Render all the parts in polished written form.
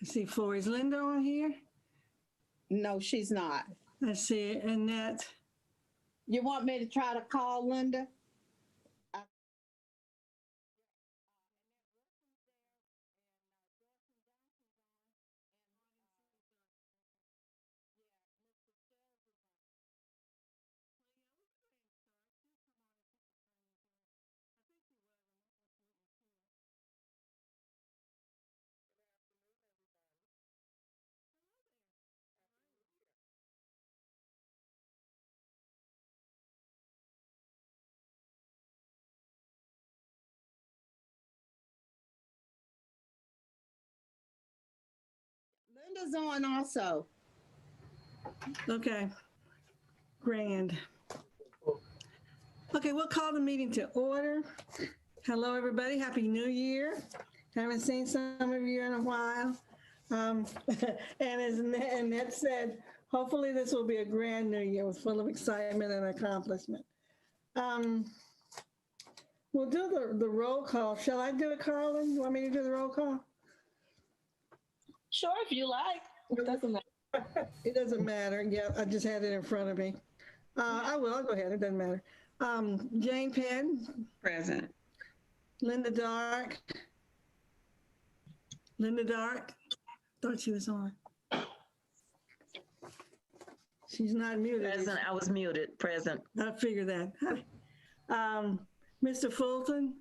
I see four. Is Linda on here? No, she's not. I see Annette. You want me to try to call Linda? Linda's on also. Okay, grand. Okay, we'll call the meeting to order. Hello, everybody. Happy New Year. Haven't seen some of you in a while. And as Annette said, hopefully this will be a grand new year with full of excitement and accomplishment. We'll do the roll call. Shall I do it, Carlin? You want me to do the roll call? Sure, if you like. It doesn't matter. It doesn't matter. Yeah, I just had it in front of me. I'll go ahead. It doesn't matter. Jane Penn. Present. Linda Dark. Linda Dark. Thought she was on. She's not muted. Present. I was muted. Present. I figured that. Hi. Mr. Fulton.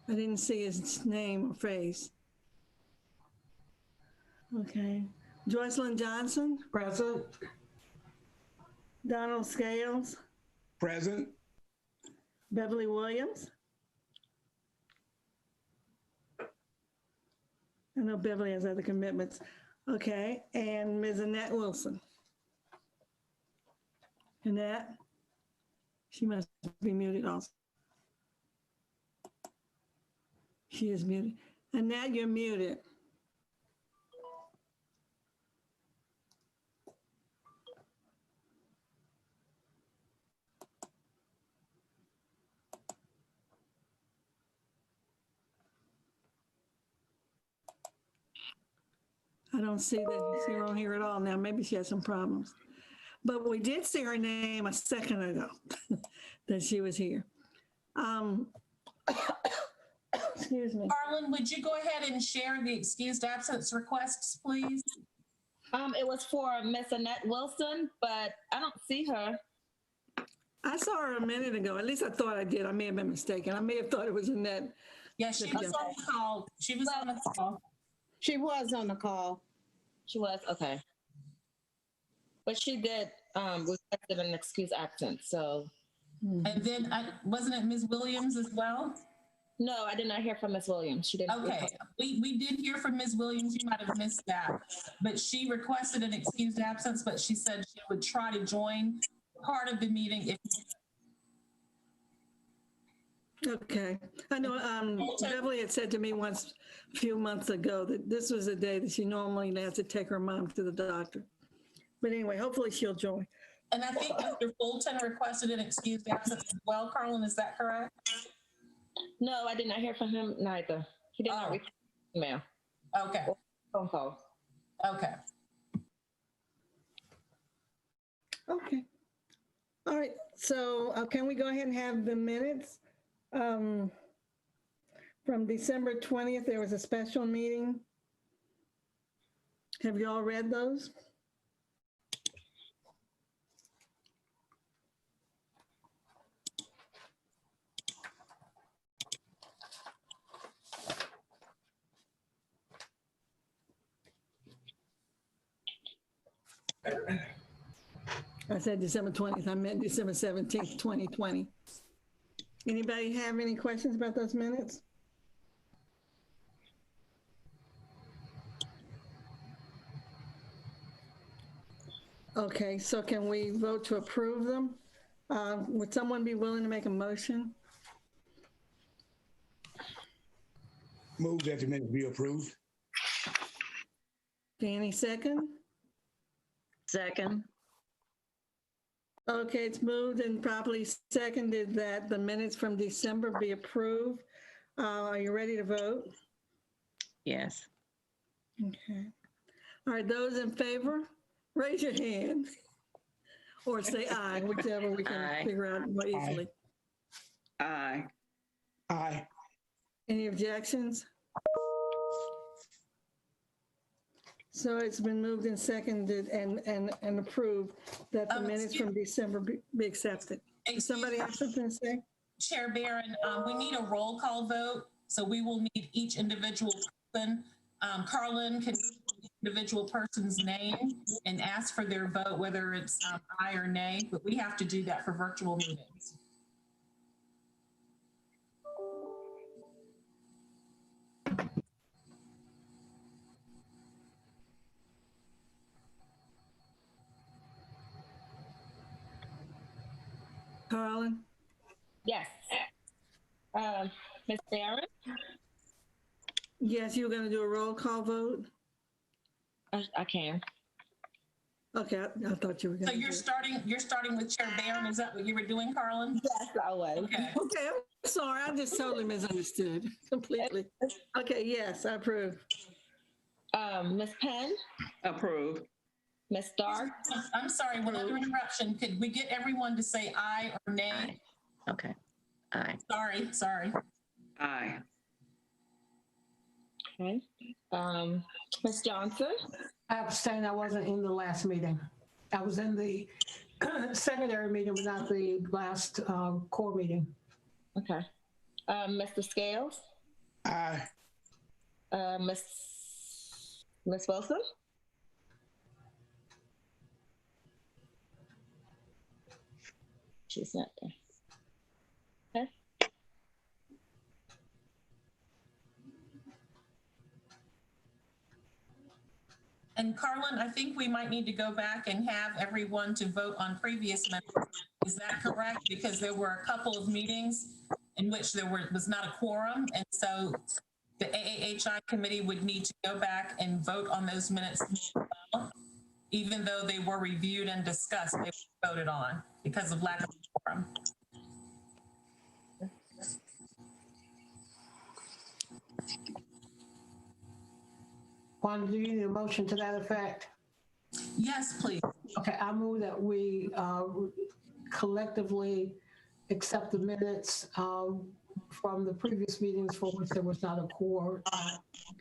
I didn't see his name or face. Okay. Joycelyn Johnson. Present. Donald Scales. Present. Beverly Williams. I know Beverly has other commitments. Okay. And Ms. Annette Wilson. Annette? She must be muted also. She is muted. Annette, you're muted. I don't see that she's on here at all now. Maybe she has some problems. But we did see her name a second ago that she was here. Excuse me. Carlin, would you go ahead and share the excused absence requests, please? It was for Miss Annette Wilson, but I don't see her. I saw her a minute ago. At least I thought I did. I may have been mistaken. I may have thought it was Annette. Yeah, she was on the call. She was on the call. She was on the call. She was, okay. But she did requested an excused absence, so. And then, wasn't it Ms. Williams as well? No, I did not hear from Ms. Williams. She didn't. Okay, we did hear from Ms. Williams. You might have missed that. But she requested an excused absence, but she said she would try to join part of the meeting if. Okay. I know Beverly had said to me once a few months ago that this was a day that she normally has to take her mom to the doctor. But anyway, hopefully she'll join. And I think Mr. Fulton requested an excused absence as well. Carlin, is that correct? No, I did not hear from him neither. He did not request an email. Okay. Or phone call. Okay. Okay. All right. So can we go ahead and have the minutes? From December 20th, there was a special meeting. Have you all read those? I said December 20th. I meant December 17th, 2020. Anybody have any questions about those minutes? Okay, so can we vote to approve them? Would someone be willing to make a motion? Move that the minutes be approved. Danny, second? Second. Okay, it's moved and properly seconded that the minutes from December be approved. Are you ready to vote? Yes. Okay. All right, those in favor, raise your hand. Or say aye, whichever we can Aye. figure out more easily. Aye. Aye. Any objections? So it's been moved and seconded and approved that the minutes Excuse- from December be accepted. Does somebody have something to say? Chair Barron, we need a roll call vote, so we will need each individual person. Carlin can individual person's name and ask for their vote, whether it's aye or nay, but we have to do that for virtual meetings. Carlin? Yes. Ms. Barron? Yes, you were going to do a roll call vote? I can. Okay, I thought you were going So to. you're starting with Chair Barron. Is that what you were doing, Carlin? Yes, I was. Okay. Okay, I'm sorry, I just totally misunderstood completely. Okay, yes, I approve. Ms. Penn? Approve. Ms. Stark? I'm sorry, one other interruption. Could we get everyone to say aye or nay? Aye. Okay. Aye. Sorry. Aye. Okay. Ms. Johnson? I abstain. I wasn't in the last meeting. I was in the secondary meeting, but not the last core meeting. Okay. Mr. Scales? Aye. Ms. Wilson? She's not there. Okay. And Carlin, I think we might need to go back and have everyone to vote on previous minutes. Is that correct? Because there were a couple of meetings in which there was not a quorum. And so the AAHI committee would need to go back and vote on those minutes as well, even though they were reviewed and discussed, they were voted on because of lack of quorum. Wanda, do you need a motion to that effect? Yes, please. Okay, I move that we collectively accept the minutes from the previous meetings for which there was not a quorum,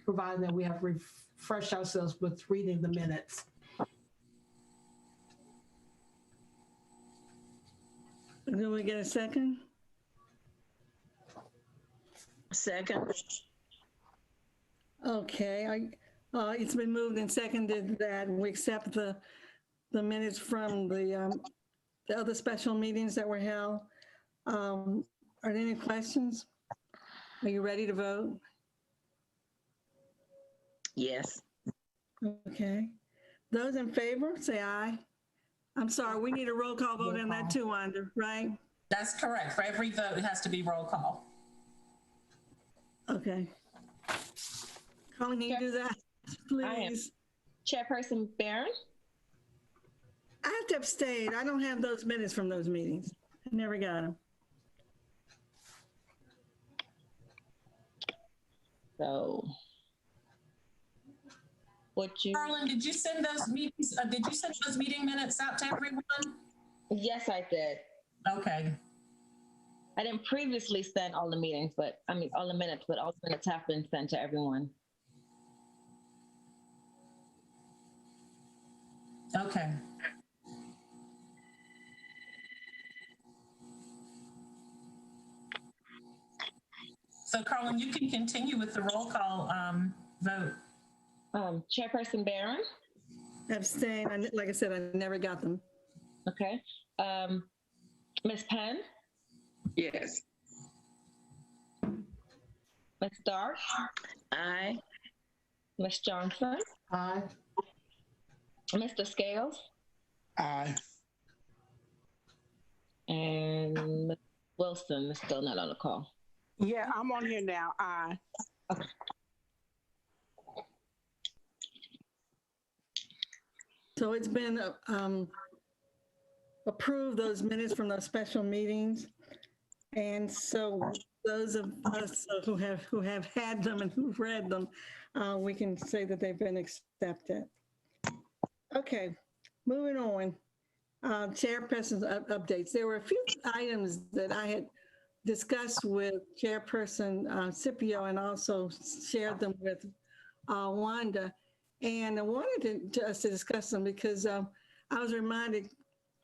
providing that we have refreshed ourselves with reading the minutes. Do we get a second? Second. Okay, it's been moved and seconded that we accept the minutes from the other special meetings that were held. Are there any questions? Are you ready to vote? Yes. Okay. Those in favor, say aye. I'm sorry, we need a roll call vote on that too, Wanda, right? That's correct. For every vote, it has to be roll call. Okay. Colleen, can you do that, please? Chairperson Barron? I have to abstain. I don't have those minutes from those meetings. I never got them. So, would you? Carlin, did you send those meetings? Did you send those meeting minutes out to everyone? Yes, I did. Okay. I didn't previously send all the meetings, but I mean, all the minutes, but all the minutes have been sent to everyone. Okay. So Carlin, you can continue with the roll call vote. Chairperson Barron? Abstain. Like I said, I never got them. Okay. Ms. Penn? Yes. Ms. Stark? Aye. Ms. Johnson? Aye. Mr. Scales? Aye. And Ms. Wilson is still not on the call. Yeah, I'm on here now. Aye. So it's been approved, those minutes from those special meetings. And so those of us who have had them and who've read them, we can say that they've been accepted. Okay, moving on. Chairperson's updates. There were a few items that I had discussed with Chairperson Scipio and also shared them with Wanda. And I wanted us to discuss them because I was reminded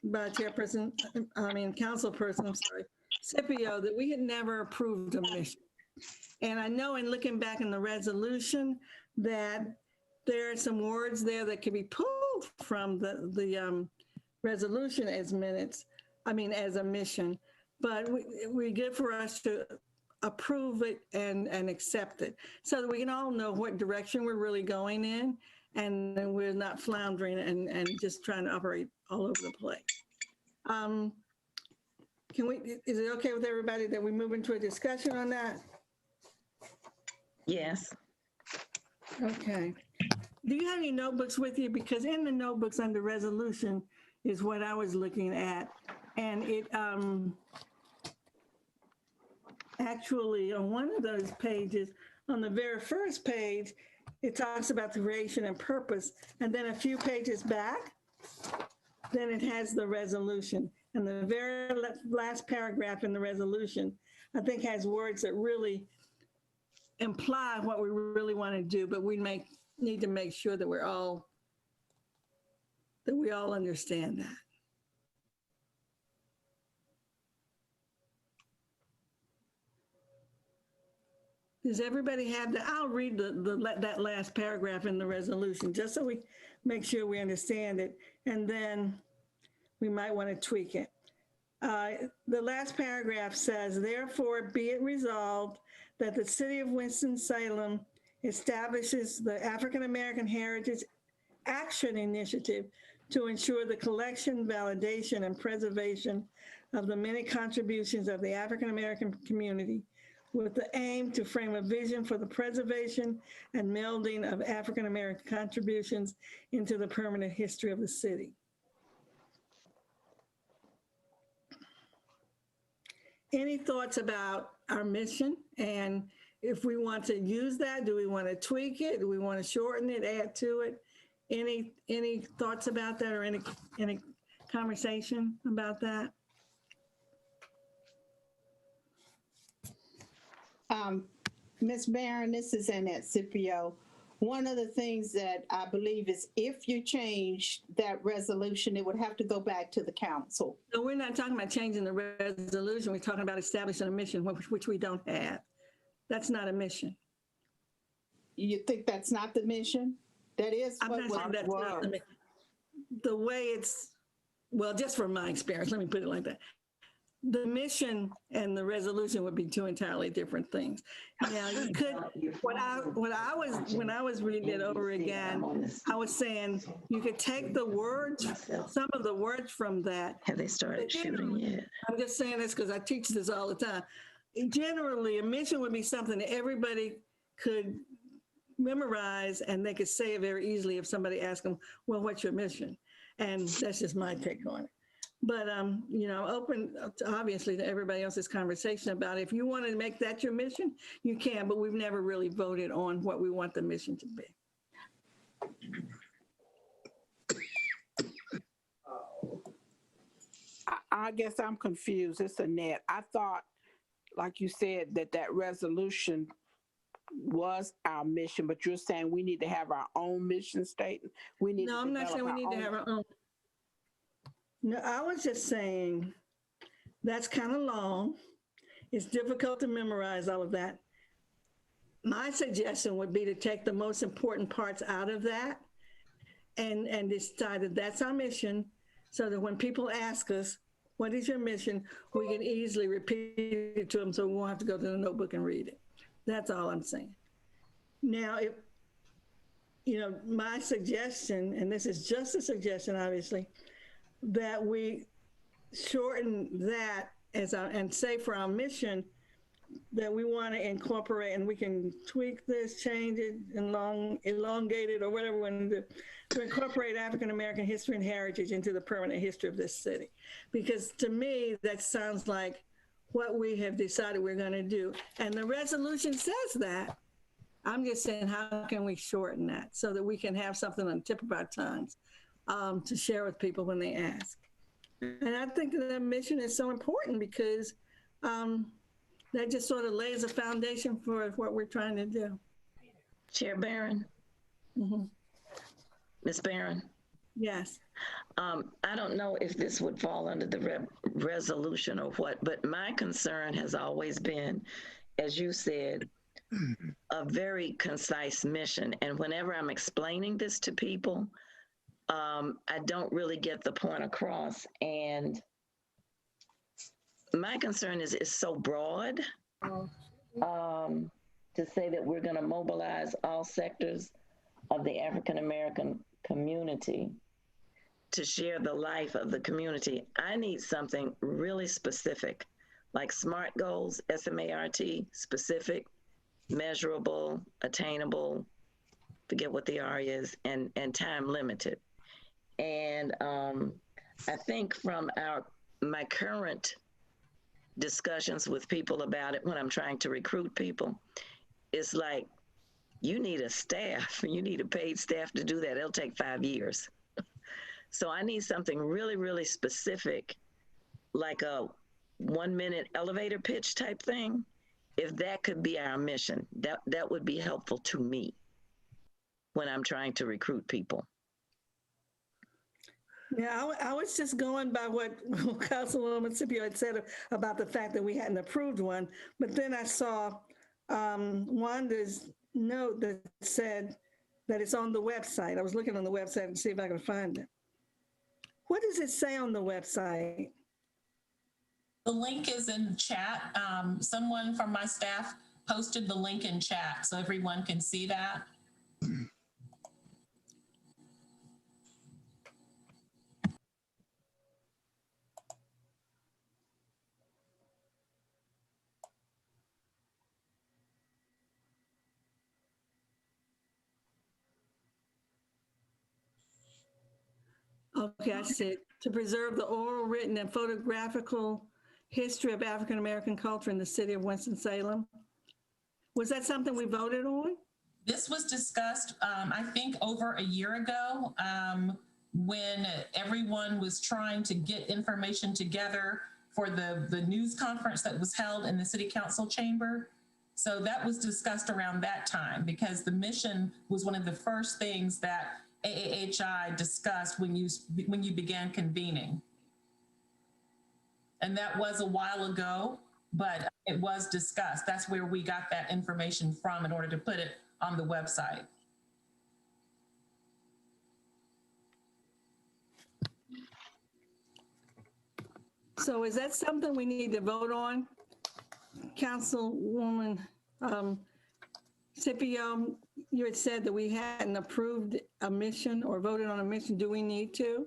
by Councilperson Scipio, that we had never approved a mission. And I know in looking back in the resolution that there are some words there that could be pulled from the resolution as as a mission, but we're good for us to approve it and accept it so that we can all know what direction we're really going in, and then we're not floundering and just trying to operate all over the place. Is it okay with everybody that we move into a discussion on that? Yes. Okay. Do you have any notebooks with you? Because in the notebooks under resolution is what I was looking at. And it actually on one of those pages, on the very first page, it talks about the creation and purpose. And then a few pages back, then it has the resolution. And the very last paragraph in the resolution, I think, has words that really imply what we really want to do, but we need to make sure that we all understand that. Does everybody have that? I'll read that last paragraph in the resolution just so we make sure we understand it, and then we might want to tweak it. The last paragraph says, therefore, be it resolved that the City of Winston-Salem establishes the African American Heritage Action Initiative to ensure the collection, validation, and preservation of the many contributions of the African American community, with the aim to frame a vision for the preservation and melding of African American contributions into the permanent history of the city. Any thoughts about our mission? And if we want to use that, do we want to tweak it? Do we want to shorten it, add to it? Any thoughts about that, or any conversation about that? Ms. Barron, this is Annette Scipio. One of the things that I believe is if you change that resolution, it would have to go back to the council. No, we're not talking about changing the resolution. We're talking about establishing a mission, which we don't have. That's not a mission. You think that's not the mission? That is I'm not saying that's not the mission. The way it's, well, just from my experience, let me put it like that. The mission and the resolution would be two entirely different things. Now, you could, when I was reading it over again, I was saying you could take the words, some of the words from that. Have they started shooting yet? I'm just saying this because I teach this all the time. Generally, a mission would be something that everybody could memorize and they could say it very easily if somebody asked them, well, what's your mission? And that's just my take on it. But, open obviously to everybody else's conversation about it. If you want to make that your mission, you can, but we've never really voted on what we want the mission to be. I guess I'm confused. It's Annette. I thought, like you said, that resolution was our mission, but you're saying we need to have our own mission statement. No, I'm not saying we need to have our own. No, I was just saying that's kind of long. It's difficult to memorize all of that. My suggestion would be to take the most important parts out of that and decide that that's our mission, so that when people ask us, what is your mission, we can easily repeat it to them so we won't have to go to the notebook and read it. That's all I'm saying. Now, if, my suggestion, and this is just a suggestion, obviously, that we shorten that and say for our mission that we want to incorporate, and we can tweak this, change it, elongate it, or whatever we want to do, to incorporate African American history and heritage into the permanent history of this city. Because to me, that sounds like what we have decided we're going to do. And the resolution says that. I'm just saying, how can we shorten that so that we can have something on the tip of our tongues to share with people when they ask? And I think that mission is so important because that just sort of lays a foundation for what we're trying to do. Chair Barron? Ms. Barron? Yes. I don't know if this would fall under the resolution or what, but my concern has always been, as you said, a very concise mission. And whenever I'm explaining this to people, I don't really get the point across. And my concern is it's so broad to say that we're going to mobilize all sectors of the African American community to share the life of the community. I need something really specific, like SMART goals, SMART, specific, measurable, attainable, forget what the R is, and time limited. And I think from my current discussions with people about it when I'm trying to recruit people, it's like, you need a staff, you need a paid staff to do that. It'll take 5 years. So I need something really, really specific, like a 1-minute elevator pitch type thing. If that could be our mission, that would be helpful to me when I'm trying to recruit people. Yeah, I was just going by what Councilwoman Scipio had said about the fact that we hadn't approved one, but then I saw Wanda's note that said that it's on the website. I was looking on the website to see if I could find it. What does it say on the website? The link is in chat. Someone from my staff posted the link in chat so everyone can see that. Okay, I see it. To preserve the oral, written, and photographical history of African American culture in the city of Winston-Salem. Was that something we voted on? This was discussed, I think, over a year ago when everyone was trying to get information together for the news conference that was held in the City Council chamber. So that was discussed around that time because the mission was one of the first things that AAHI discussed when you began convening. And that was a while ago, but it was discussed. That's where we got that information from in order to put it on the website. So is that something we need to vote on? Councilwoman Scipio, you had said that we hadn't approved a mission or voted on a mission. Do we need to?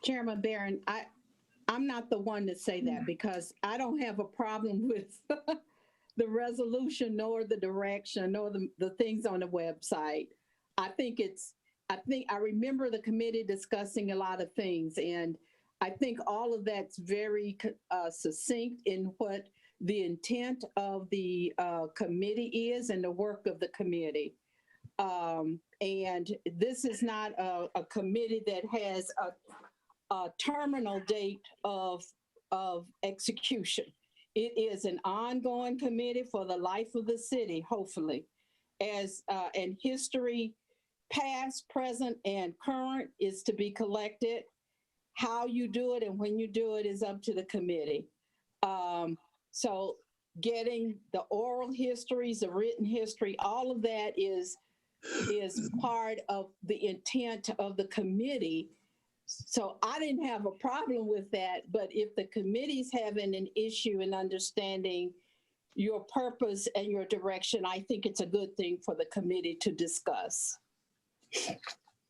Chairman Barron, I'm not the one to say that because I don't have a problem with the resolution nor the direction nor the things on the website. I remember the committee discussing a lot of things, and I think all of that's very succinct in what the intent of the committee is and the work of the committee. And this is not a committee that has a terminal date of execution. It is an ongoing committee for the life of the city, hopefully. And history, past, present, and current is to be collected. How you do it and when you do it is up to the committee. So getting the oral histories, the written history, all of that is part of the intent of the committee. So I didn't have a problem with that, but if the committee's having an issue in understanding your purpose and your direction, I think it's a good thing for the committee to discuss.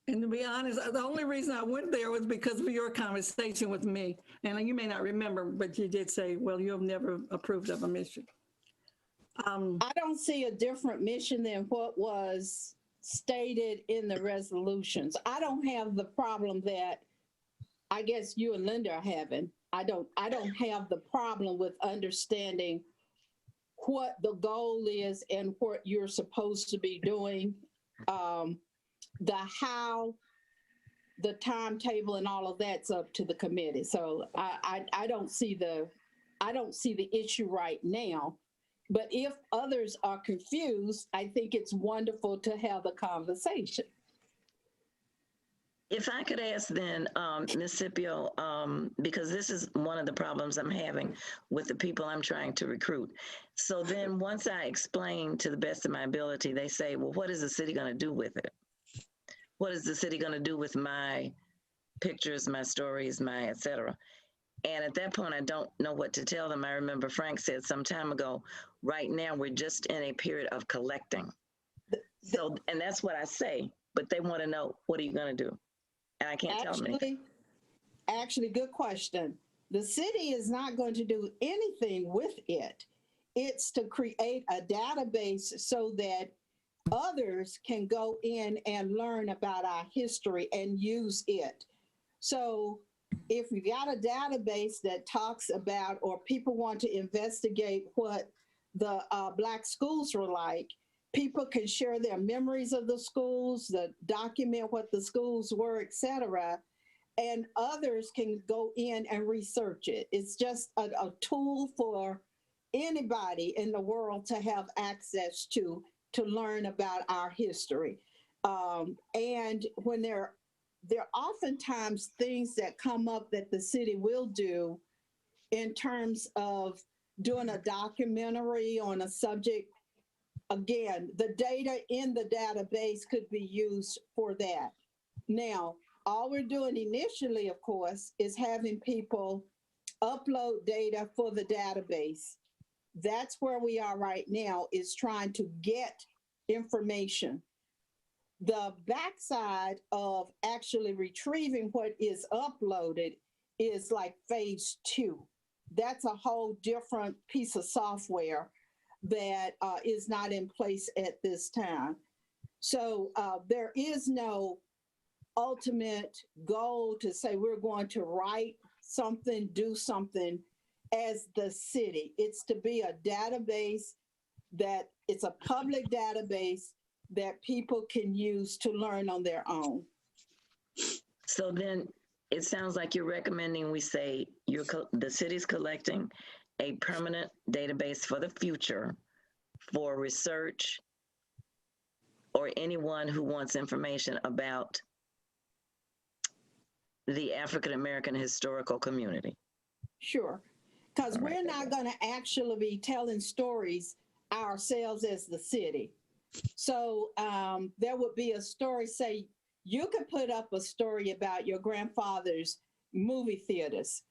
And to be honest, the only reason I went there was because of your conversation with me. And you may not remember, but you did say, well, you have never approved of a mission. I don't see a different mission than what was stated in the resolutions. I don't have the problem that I guess you and Linda are having. I don't have the problem with understanding what the goal is and what you're supposed to be doing. The how, the timetable, and all of that's up to the committee. So I don't see the issue right now. But if others are confused, I think it's wonderful to have a conversation. If I could ask then, Ms. Scipio, because this is one of the problems I'm having with the people I'm trying to recruit. So then once I explain to the best of my ability, they say, well, what is the city going to do with it? What is the city going to do with my pictures, my stories, my et cetera? And at that point, I don't know what to tell them. I remember Frank said some time ago, right now, we're just in a period of collecting. So, and that's what I say, but they want to know, what are you going to do? And I can't tell them anything. Actually, good question. The city is not going to do anything with it. It's to create a database so that others can go in and learn about our history and use it. So if we got a database that talks about, or people want to investigate what the Black schools were like, people can share their memories of the schools, document what the schools were, et cetera, and others can go in and research it. It's just a tool for anybody in the world to have access to learn about our history. And when there are oftentimes things that come up that the city will do in terms of doing a documentary on a subject. Again, the data in the database could be used for that. Now, all we're doing initially, of course, is having people upload data for the database. That's where we are right now, is trying to get information. The backside of actually retrieving what is uploaded is like phase 2. That's a whole different piece of software that is not in place at this time. So there is no ultimate goal to say we're going to write something, do something as the city. It's to be a database that it's a public database that people can use to learn on their own. So then it sounds like you're recommending we say the city's collecting a permanent database for the future for research or anyone who wants information about the African American historical community. Sure, because we're not going to actually be telling stories ourselves as the city. So there would be a story, say, you could put up a story about your grandfather's movie theaters.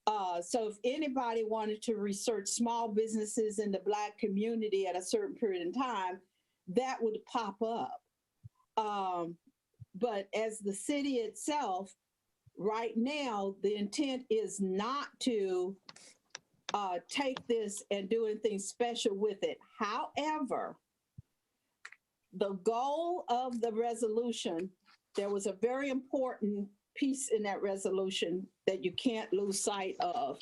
So if anybody wanted to research small businesses in the Black community at a certain period in time, that would pop up. But as the city itself, right now, the intent is not to take this and do anything special with it. However, the goal of the resolution, there was a very important piece in that resolution that you can't lose sight of,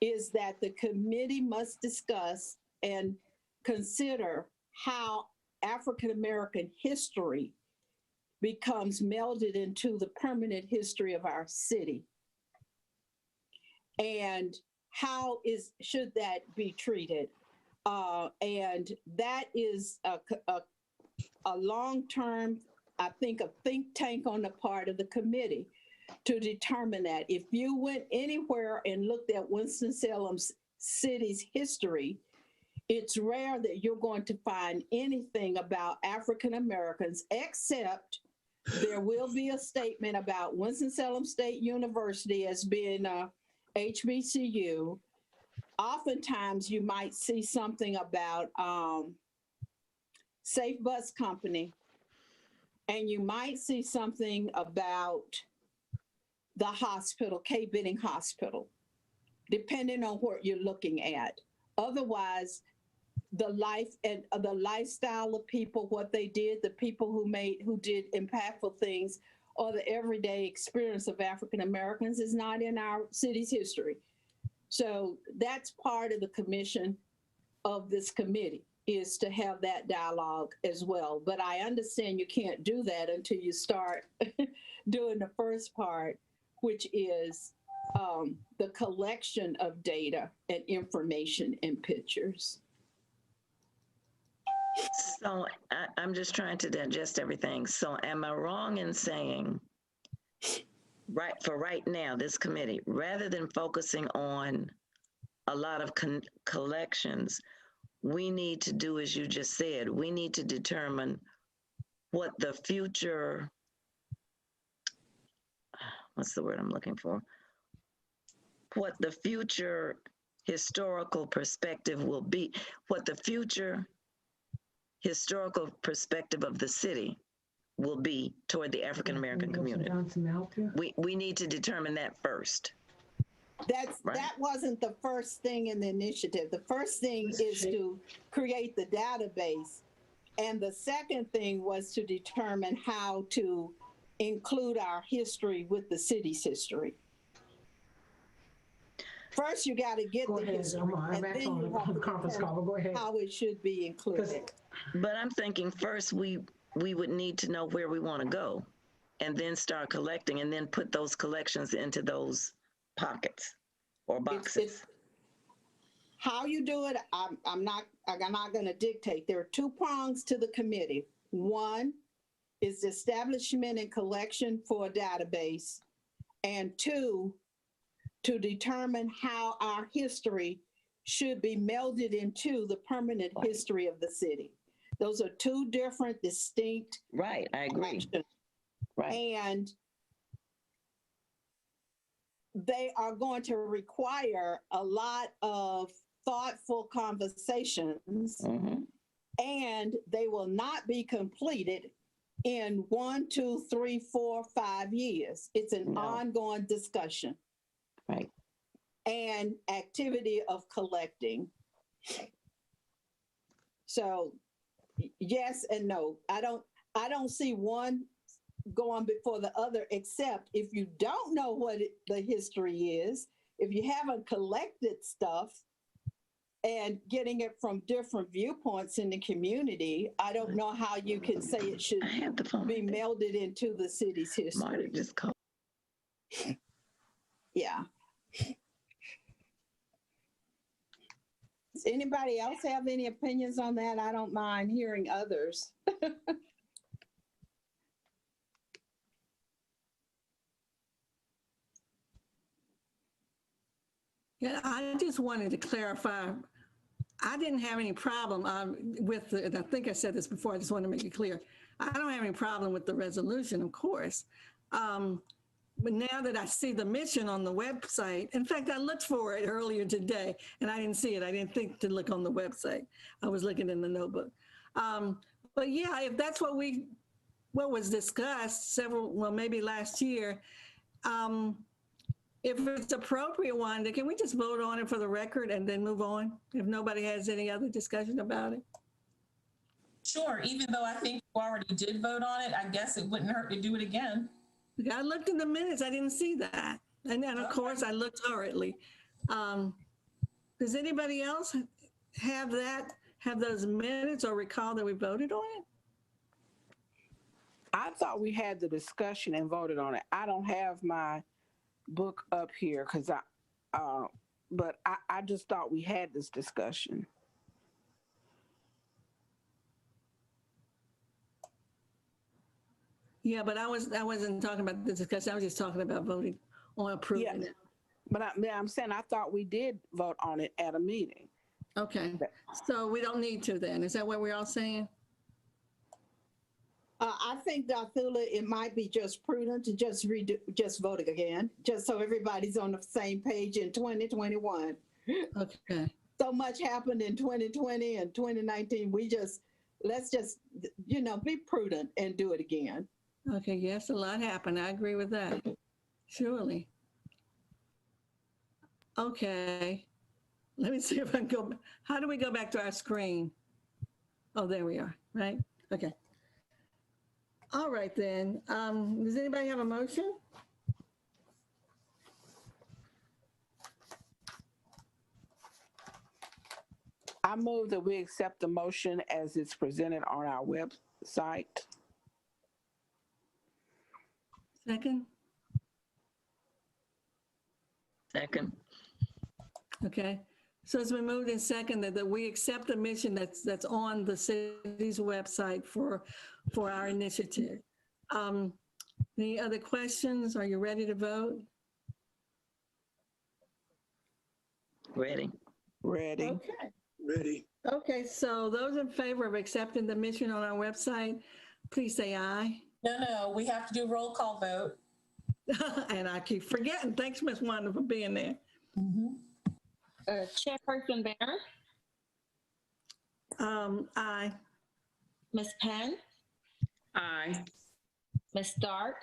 is that the committee must discuss and consider how African American history becomes melded into the permanent history of our city. And how should that be treated? And that is a long-term, I think, a think tank on the part of the committee to determine that. If you went anywhere and looked at Winston-Salem city's history, it's rare that you're going to find anything about African Americans, except there will be a statement about Winston-Salem State University as being a HBCU. Oftentimes you might see something about Safe Bus Company, and you might see something about the hospital, K. Benning Hospital, depending on what you're looking at. Otherwise, the life and the lifestyle of people, what they did, the people who did impactful things, or the everyday experience of African Americans is not in our city's history. So that's part of the commission of this committee, is to have that dialogue as well. But I understand you can't do that until you start doing the first part, which is the collection of data and information and pictures. So I'm just trying to digest everything. So am I wrong in saying, right now, this committee, rather than focusing on a lot of collections, we need to do, as you just said, we need to determine what the future, what's the word I'm looking for? What the future historical perspective will be, what the future historical perspective of the city will be toward the African American community. We need to determine that first. That wasn't the first thing in the initiative. The first thing is to create the database. And the second thing was to determine how to include our history with the city's history. First, you got to get the history, and then you have to determine how it should be included. But I'm thinking first we would need to know where we want to go, and then start collecting, and then put those collections into those pockets or boxes. How you do it, I'm not going to dictate. There are two prongs to the committee. One is the establishment and collection for a database, and two, to determine how our history should be melded into the permanent history of the city. Those are two different, distinct. Right, I agree. Actions. Right. And they are going to require a lot of thoughtful conversations, and they will not be completed in 1, 2, 3, 4, 5 years. It's an ongoing discussion. Right. And activity of collecting. So yes and no. I don't see one going before the other, except if you don't know what the history is, if you haven't collected stuff and getting it from different viewpoints in the community, I don't know how you can say it should be melded into the city's history. Just call. Yeah. Does anybody else have any opinions on that? I don't mind hearing others. Yeah, I just wanted to clarify. I didn't have any problem with and I think I said this before, I just want to make it clear. I don't have any problem with the resolution, of course. But now that I see the mission on the website, in fact, I looked for it earlier today and I didn't see it. I didn't think to look on the website. I was looking in the notebook. But yeah, if that's what was discussed maybe last year, if it's appropriate, Wanda, can we just vote on it for the record and then move on? If nobody has any other discussion about it? Sure, even though I think you already did vote on it, I guess it wouldn't hurt to do it again. I looked in the minutes, I didn't see that. And then of course I looked hurriedly. Does anybody else have those minutes or recall that we voted on it? I thought we had the discussion and voted on it. I don't have my book up here but I just thought we had this discussion. Yeah, but I wasn't talking about the discussion. I was just talking about voting on approving it. But I'm saying I thought we did vote on it at a meeting. Okay, so we don't need to then. Is that what we're all saying? I think, Dr. it might be just prudent to just vote again, just so everybody's on the same page in 2021. Okay. So much happened in 2020 and 2019. Let's just, be prudent and do it again. Okay, yes, a lot happened. I agree with that. Surely. Okay. Let me see if I can go. How do we go back to our screen? Oh, there we are, right? Okay. All right then. Does anybody have a motion? I move that we accept the motion as it's presented on our website. Second? Second. Okay. So it's been moved and seconded that we accept the mission that's on the city's website for our initiative. Any other questions? Are you ready to vote? Ready. Ready. Okay. Ready. Okay, so those in favor of accepting the mission on our website, please say aye. No, we have to do roll call vote. And I keep forgetting. Thanks, Ms. Wanda, for being there. Chairperson Barron, Aye. Ms. Penn, Aye. Ms. Stark,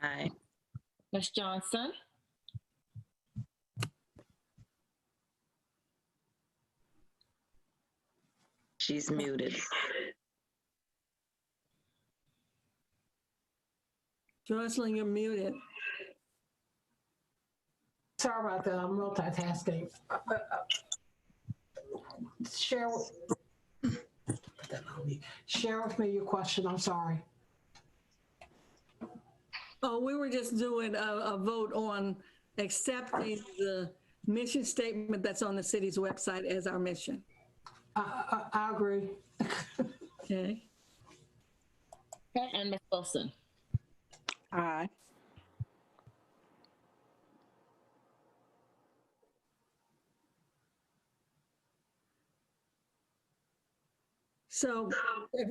Aye. Ms. Johnson, She's muted. Jocelyn, you're muted. Sorry about that, I'm multitasking. Share with me your question, I'm sorry. Oh, we were just doing a vote on accepting the mission statement that's on the city's website as our mission. I agree. Okay. okay, and Ms. Wilson. Aye. So it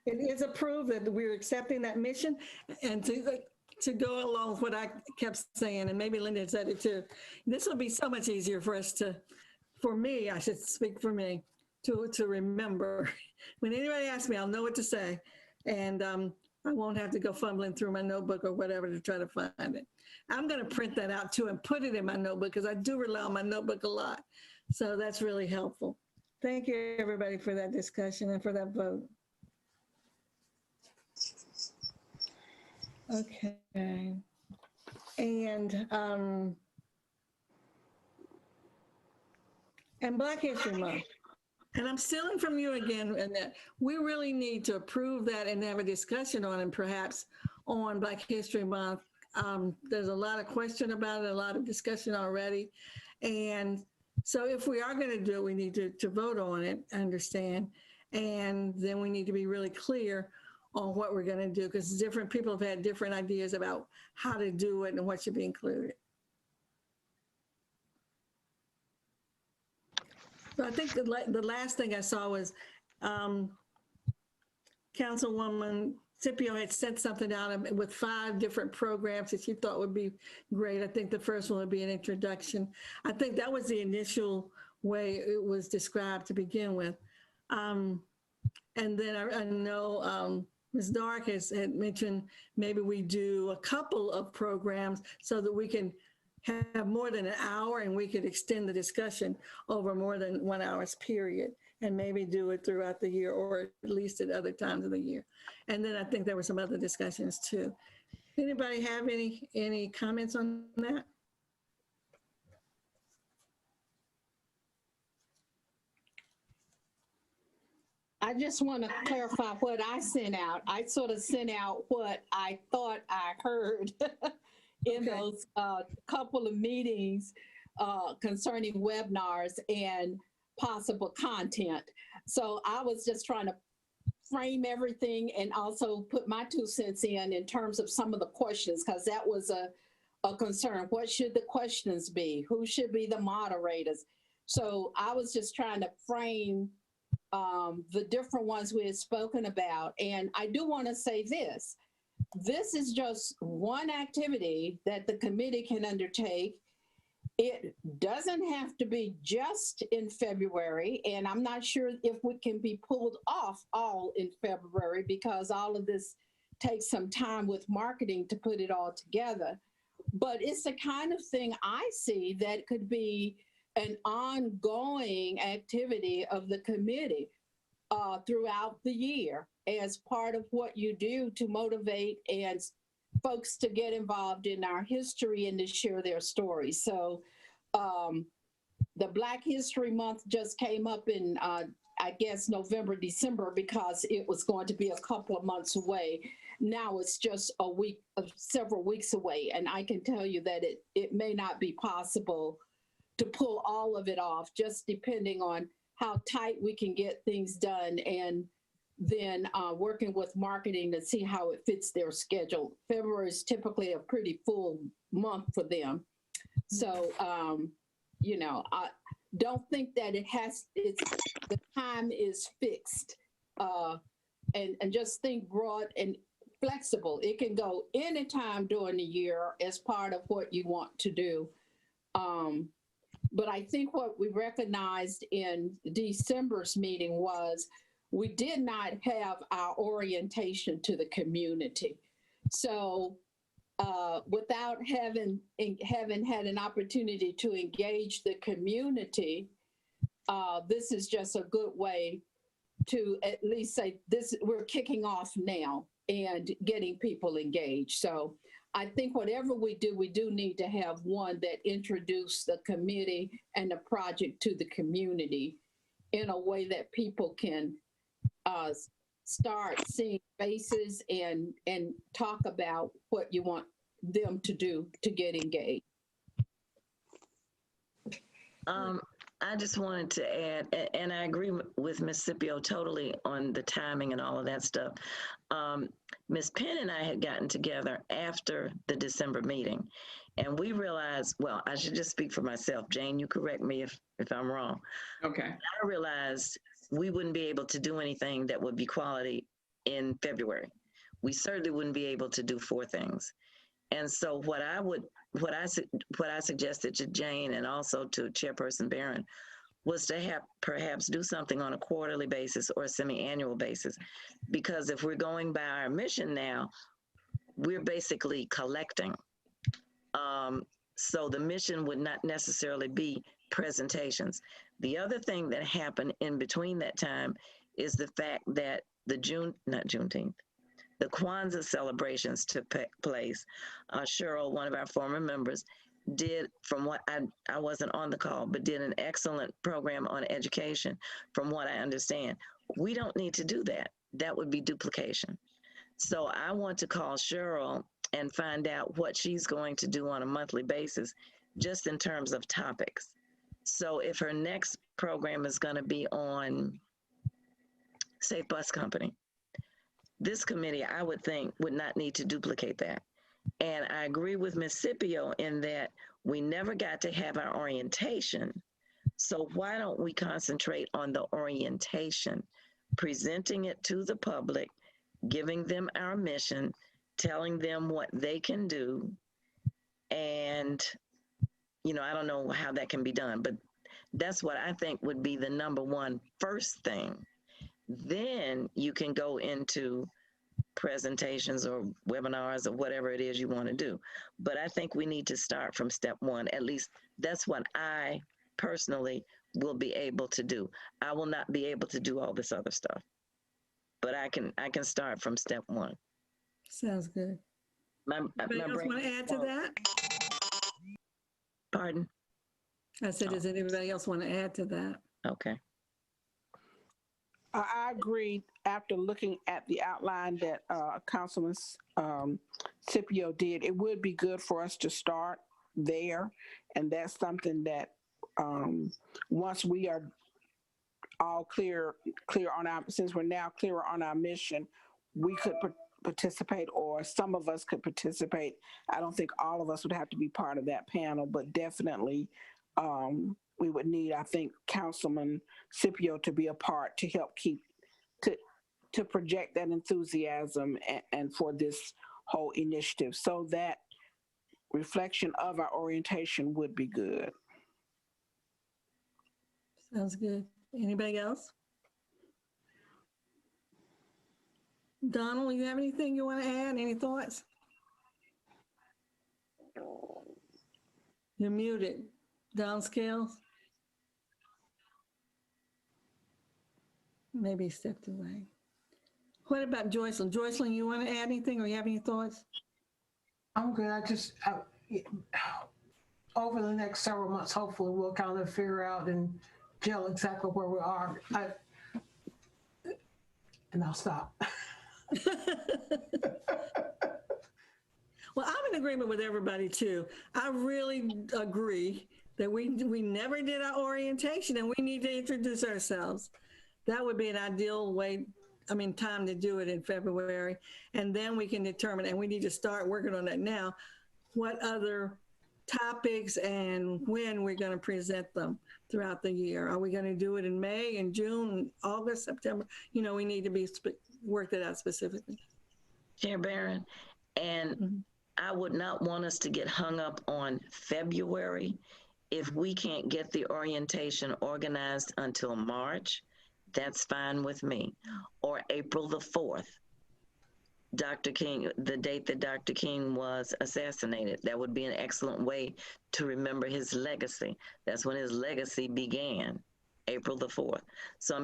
is approved that we're accepting that mission, and to go along with what I kept saying, and maybe Linda said it too, this will be so much easier for us for me, I should speak for me, to remember. When anybody asks me, I'll know what to say, and I won't have to go fumbling through my notebook or whatever to try to find it. I'm going to print that out too and put it in my notebook because I do rely on my notebook a lot. So that's really helpful. Thank you, everybody, for that discussion and for that vote. Okay. And Black History Month. And I'm stealing from you again, and that we really need to approve that and have a discussion on it, perhaps on Black History Month. There's a lot of question about it, a lot of discussion already. And so if we are going to do it, we need to vote on it, understand, and then we need to be really clear on what we're going to do, because different people have had different ideas about how to do it and what should be included. So I think the last thing I saw was Councilwoman Scipio had sent something out with 5 different programs that she thought would be great. I think the first one would be an introduction. I think that was the initial way it was described to begin with. And then I know Ms. Dark had mentioned maybe we do a couple of programs so that we can have more than an hour and we could extend the discussion over more than 1 hour's period, and maybe do it throughout the year or at least at other times of the year. And then I think there were some other discussions too. Anybody have any comments on that? I just want to clarify what I sent out. I sort of sent out what I thought I heard in those couple of meetings concerning webinars and possible content. So I was just trying to frame everything and also put my 2 cents in terms of some of the questions, because that was a concern. What should the questions be? Who should be the moderators? So I was just trying to frame the different ones we had spoken about. And I do want to say this. This is just one activity that the committee can undertake. It doesn't have to be just in February, and I'm not sure if we can be pulled off all in February, because all of this takes some time with marketing to put it all together. But it's the kind of thing I see that could be an ongoing activity of the committee throughout the year. as part of what you do to motivate and folks to get involved in our history and to share their stories. So the Black History Month just came up in, I guess, November, December, because it was going to be a couple of months away. Now it's just a week, several weeks away. And I can tell you that it may not be possible to pull all of it off, just depending on how tight we can get things done, and then working with marketing to see how it fits their schedule. February is typically a pretty full month for them. So, you know, I don't think that the time is fixed, and just think broad and flexible. It can go anytime during the year as part of what you want to do. But I think what we recognized in December's meeting was we did not have our orientation to the community. So without having had an opportunity to engage the community, this is just a good way to at least say this, we're kicking off now and getting people engaged. So I think whatever we do need to have one that introduce the committee and the project to the community in a way that people can start seeing faces and talk about what you want them to do to get engaged. I just wanted to add, and I agree with Ms. Scipio totally on the timing and all of that stuff. Ms. Penn and I had gotten together after the December meeting, and we realized, well, I should just speak for myself. Jane, you correct me if I'm wrong. Okay. I realized we wouldn't be able to do anything that would be quality in February. We certainly wouldn't be able to do 4 things. And so what I suggested to Jane and also to Chairperson Barron was to have perhaps do something on a quarterly basis or a semi-annual basis. Because if we're going by our mission now, we're basically collecting. So the mission would not necessarily be presentations. The other thing that happened in between that time is the fact that the Kwanzaa celebrations took place. Cheryl, one of our former members, did, from what I wasn't on the call, but did an excellent program on education, from what I understand. We don't need to do that. That would be duplication. So I want to call Cheryl and find out what she's going to do on a monthly basis, just in terms of topics. So if her next program is going to be on Safe Bus Company, this committee, I would think, would not need to duplicate that. And I agree with Ms. Scipio in that we never got to have our orientation. So why don't we concentrate on the orientation, presenting it to the public, giving them our mission, telling them what they can do. And, you know, I don't know how that can be done, but that's what I think would be the number one first thing. Then you can go into presentations or webinars or whatever it is you want to do. But I think we need to start from step 1. At least that's what I personally will be able to do. I will not be able to do all this other stuff, but I can start from step 1. Sounds good. Anybody else want to add to that? Pardon? I said, does anybody else want to add to that? Okay. I agree after looking at the outline that Councilman Scipio did. It would be good for us to start there. And that's something that once we are all clear on our, since we're now clear on our mission, we could participate, or some of us could participate. I don't think all of us would have to be part of that panel, but definitely we would need, I think, Councilman Scipio to be a part to help keep, to project that enthusiasm and for this whole initiative. So that reflection of our orientation would be good. Sounds good. Anybody else? Donald, you have anything you want to add? Any thoughts? You're muted. Downscales? Maybe he stepped away. What about Joycelyn? Joycelyn, you want to add anything or you have any thoughts? I'm good. Over the next several months, hopefully we'll kind of figure out and gel exactly where we are. And I'll stop. Well, I'm in agreement with everybody too. I really agree that we never did our orientation and we need to introduce ourselves. That would be an ideal way, time to do it in February. And then we can determine, and we need to start working on that now, what other topics and when we're going to present them throughout the year. Are we going to do it in May, in June, August, September? We need to be work that out specifically. Chair Barron, and I would not want us to get hung up on February. If we can't get the orientation organized until March, that's fine with me. Or April the 4th, Dr. King, the date that Dr. King was assassinated. That would be an excellent way to remember his legacy. That's when his legacy began, April the 4th. So,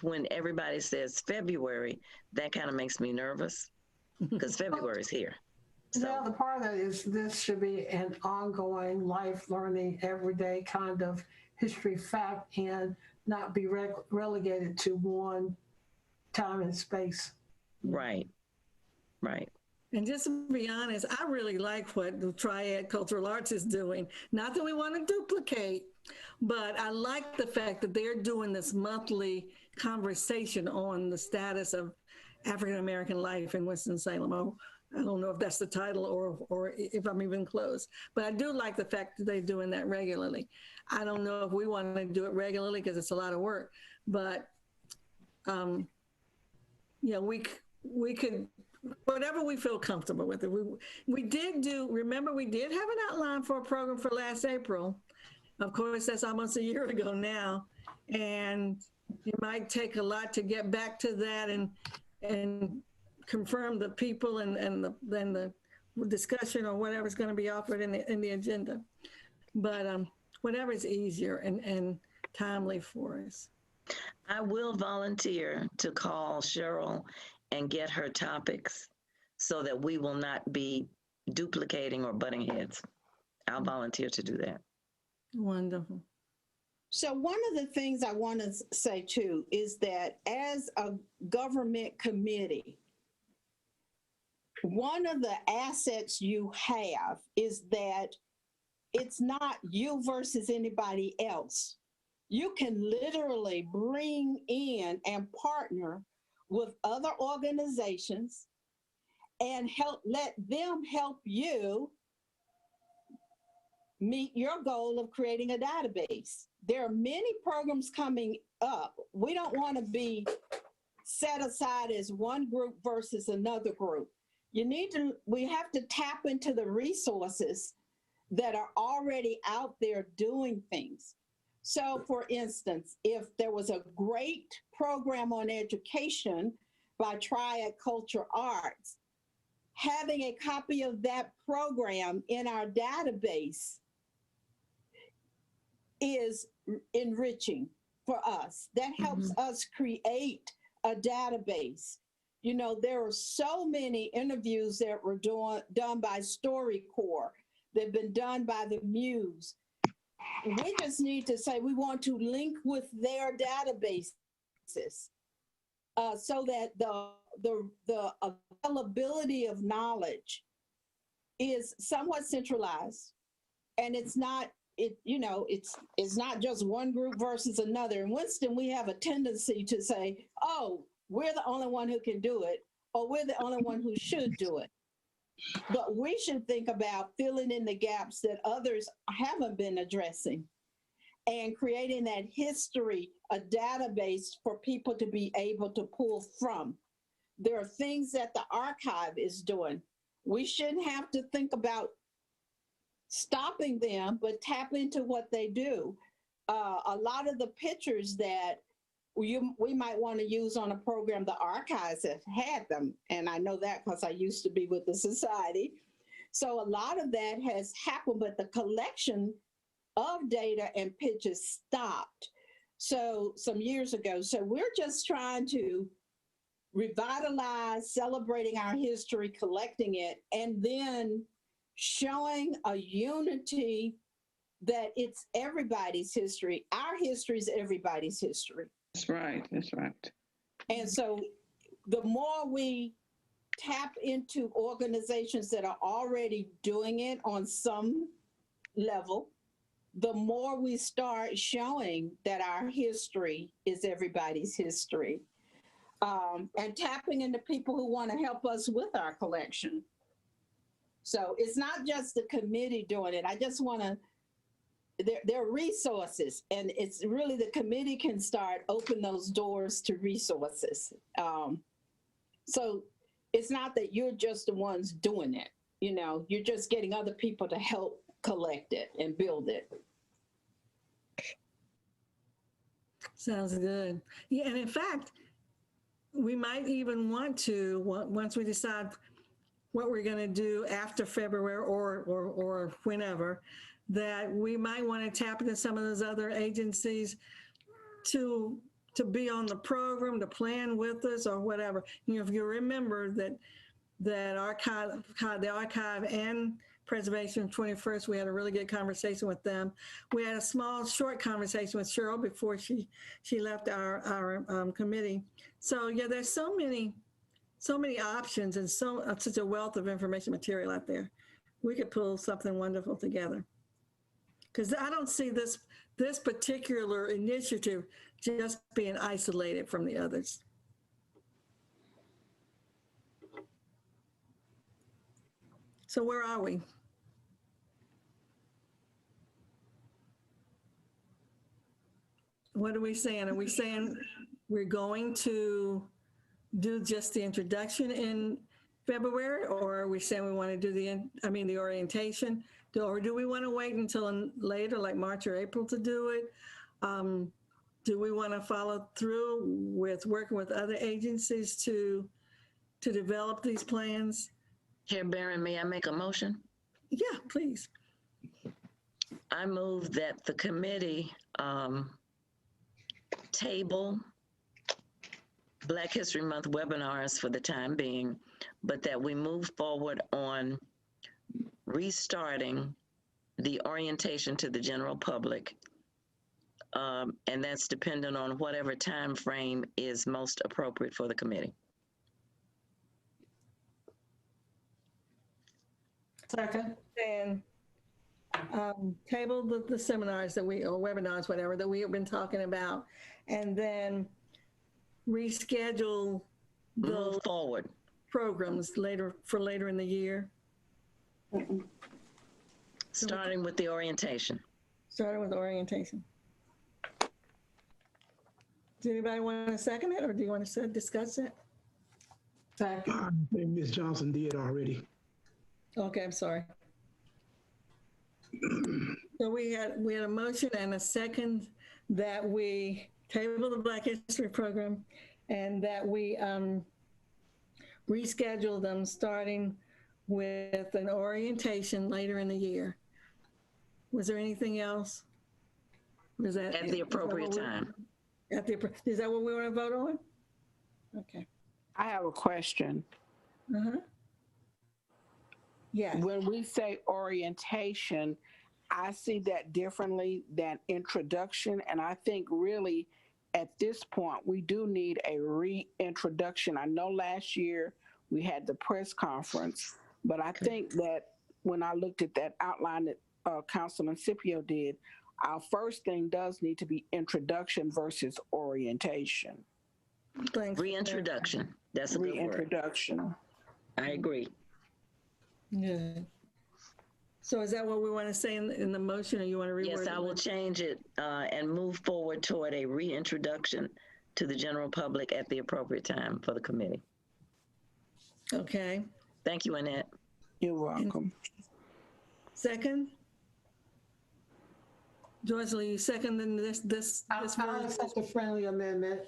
when everybody says February, that kind of makes me nervous because February is here. So. Now, the part of that is this should be an ongoing life learning, everyday kind of history fact and not be relegated to one time and space. Right. And just to be honest, I really like what the Triad Cultural Arts is doing. Not that we want to duplicate, but I like the fact that they're doing this monthly conversation on the status of African-American life in Winston-Salem. I don't know if that's the title or if I'm even close, but I do like the fact that they're doing that regularly. I don't know if we want to do it regularly because it's a lot of work, but we could, whatever we feel comfortable with it. We did have an outline for a program for last April. Of course, that's almost a year ago now. And it might take a lot to get back to that and confirm the people and the discussion or whatever's going to be offered in the agenda. But whatever is easier and timely for us. I will volunteer to call Cheryl and get her topics so that we will not be duplicating or butting heads. I'll volunteer to do that. Wonderful. So one of the things I want to say too is that as a government committee, one of the assets you have is that it's not you versus anybody else. You can literally bring in and partner with other organizations and let them help you meet your goal of creating a database. There are many programs coming up. We don't want to be set aside as one group versus another group. We have to tap into the resources that are already out there doing things. So for instance, if there was a great program on education by Triad Culture Arts, having a copy of that program in our database is enriching for us. That helps us create a database. There are so many interviews that were done by StoryCorps, that have been done by the Muse. We just need to say we want to link with their databases so that the availability of knowledge is somewhat centralized, and it's not just one group versus another. In Winston, we have a tendency to say, oh, we're the only one who can do it, or we're the only one who should do it. But we should think about filling in the gaps that others haven't been addressing and creating that history, a database for people to be able to pull from. There are things that the archive is doing. We shouldn't have to think about stopping them, but tap into what they do. A lot of the pictures that we might want to use on a program, the archives have had them. And I know that because I used to be with the society. So a lot of that has happened, but the collection of data and pictures stopped some years ago. So we're just trying to revitalize, celebrating our history, collecting it, and then showing a unity that it's everybody's history. Our history is everybody's history. That's right. That's right. And so the more we tap into organizations that are already doing it on some level, the more we start showing that our history is everybody's history. And tapping into people who want to help us with our collection. So it's not just the committee doing it. I just want to, there are resources, and it's really the committee can start open those doors to resources. So it's not that you're just the ones doing it, you know, you're just getting other people to help collect it and build it. Sounds good. Yeah, and in fact, we might even want to, once we decide what we're going to do after February or whenever, that we might want to tap into some of those other agencies to be on the program, to plan with us or whatever. You know, if you remember that the archive and Preservation 21st, we had a really good conversation with them. We had a small, short conversation with Cheryl before she left our committee. So yeah, there's so many options and such a wealth of information material out there. We could pull something wonderful together. Because I don't see this particular initiative just being isolated from the others. So where are we? What are we saying? Are we saying we're going to do just the introduction in February, or are we saying we want to do the orientation? Or do we want to wait until later, like March or April, to do it? Do we want to follow through with working with other agencies to develop these plans? Chair Barron, may I make a motion? Yeah, please. I move that the committee table Black History Month webinars for the time being, but that we move forward on restarting the orientation to the general public. And that's dependent on whatever time frame is most appropriate for the committee. Second. And table the seminars or webinars, whatever, that we have been talking about, and then reschedule Move forward programs later in the year. Starting with the orientation. Starting with orientation. Does anybody want to second it, or do you want to discuss it? Second. I think Ms. Johnson did already. Okay, I'm sorry. So we had a motion and a second that we table the Black History program and that we reschedule them, starting with an orientation later in the year. Was there anything else? Was that At the appropriate time. Is that what we want to vote on? Okay. I have a question. Yes. When we say orientation, I see that differently than introduction. And I think really at this point, we do need a reintroduction. I know last year we had the press conference, but I think that when I looked at that outline that Councilman Scipio did, our first thing does need to be introduction versus orientation. Thanks. Reintroduction. That's a good word. Reintroduction. I agree. Yeah. So is that what we want to say in the motion, or you want to reword it? Yes, I will change it and move forward toward a reintroduction to the general public at the appropriate time for the committee. Okay. Thank you, Annette. You're welcome. Second? Joycelyn, you seconding this I'll accept a friendly amendment.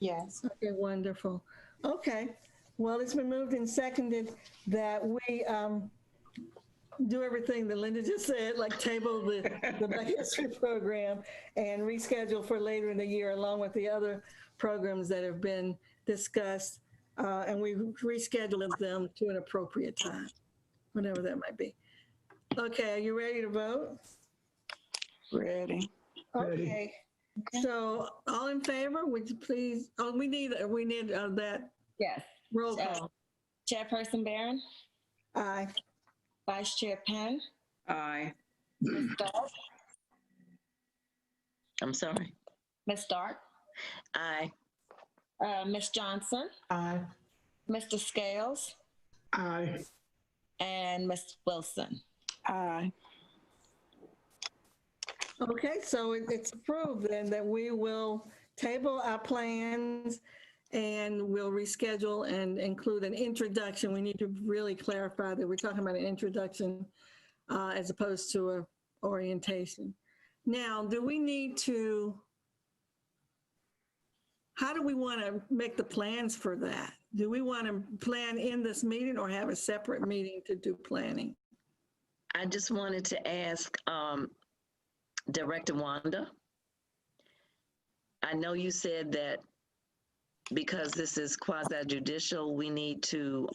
Yes. Okay, wonderful. Okay. Well, it's been moved and seconded that we do everything that Linda just said, like table the Black History program and reschedule for later in the year, along with the other programs that have been discussed, and we rescheduled them to an appropriate time, whatever that might be. Okay, are you ready to vote? Ready. Okay, so all in favor, would you please, oh, we need that Yes. roll call. Chairperson Barron, Aye. Vice Chair Penn, Aye. Ms. Stark, I'm sorry. Ms. Stark, Aye. Ms. Johnson, Aye. Mr. Scales, Aye. and Ms. Wilson. Aye. Okay, so it's approved then that we will table our plans and we'll reschedule and include an introduction. We need to really clarify that we're talking about an introduction as opposed to a orientation. Now, do we need to, how do we want to make the plans for that? Do we want to plan in this meeting or have a separate meeting to do planning? I just wanted to ask Director Wanda. I know you said that because this is quasi-judicial, we need to,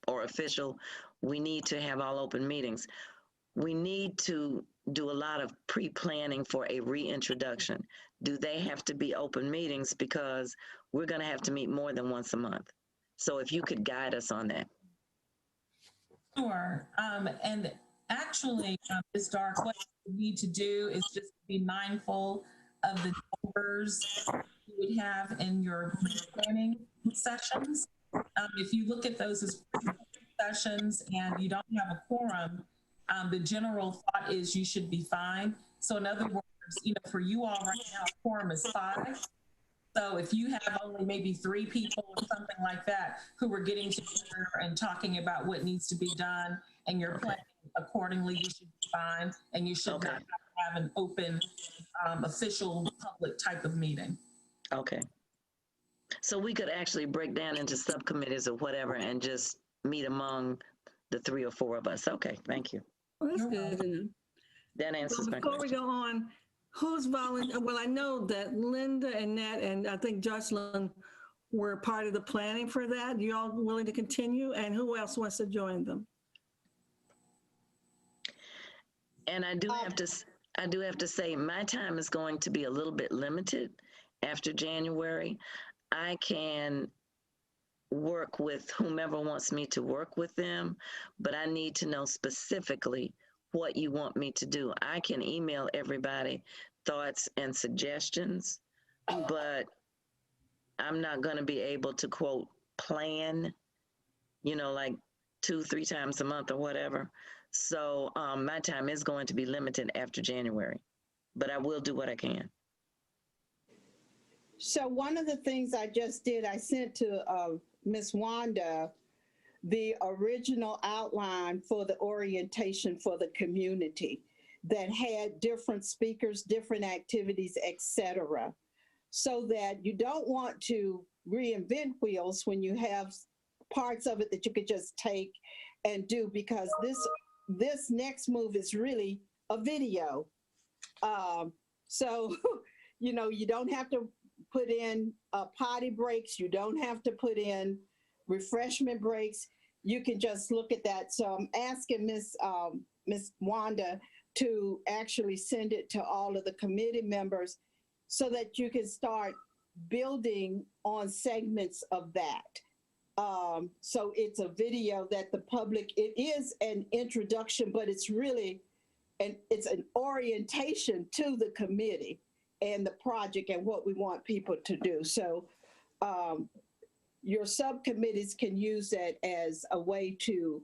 or official, we need to have all open meetings. We need to do a lot of pre-planning for a reintroduction. Do they have to be open meetings? Because we're going to have to meet more than once a month. So if you could guide us on that. Sure. And actually, Ms. Dark, what you need to do is just be mindful of the numbers you would have in your planning sessions. If you look at those as sessions and you don't have a quorum, the general thought is you should be fine. So in other words, for you all right now, quorum is 5. So if you have only maybe 3 people or something like that who are getting together and talking about what needs to be done and you're planning accordingly, you should be fine. And you should not have an open, official public type of meeting. Okay. So we could actually break down into subcommittees or whatever and just meet among the 3 or 4 of us. Okay, thank you. Well, that's good enough. That answers my Before we question. go on, who's volunteering? Well, I know that Linda and Nat and I think Jocelyn were part of the planning for that. You all willing to continue? And who else wants to join them? And I do have to say my time is going to be a little bit limited after January. I can work with whomever wants me to work with them, but I need to know specifically what you want me to do. I can email everybody thoughts and suggestions, but I'm not going to be able to quote plan, like 2-3 times a month or whatever. So my time is going to be limited after January, but I will do what I can. So one of the things I just did, I sent to Ms. Wanda the original outline for the orientation for the community that had different speakers, different activities, etc. So that you don't want to reinvent wheels when you have parts of it that you could just take and do, because this next move is really a video. So, you don't have to put in potty breaks. You don't have to put in refreshment breaks. You can just look at that. So I'm asking Miss Wanda to actually send it to all of the committee members so that you can start building on segments of that. So it's a video that the public, it is an introduction, but it's really, it's an orientation to the committee and the project and what we want people to do. So your subcommittees can use that as a way to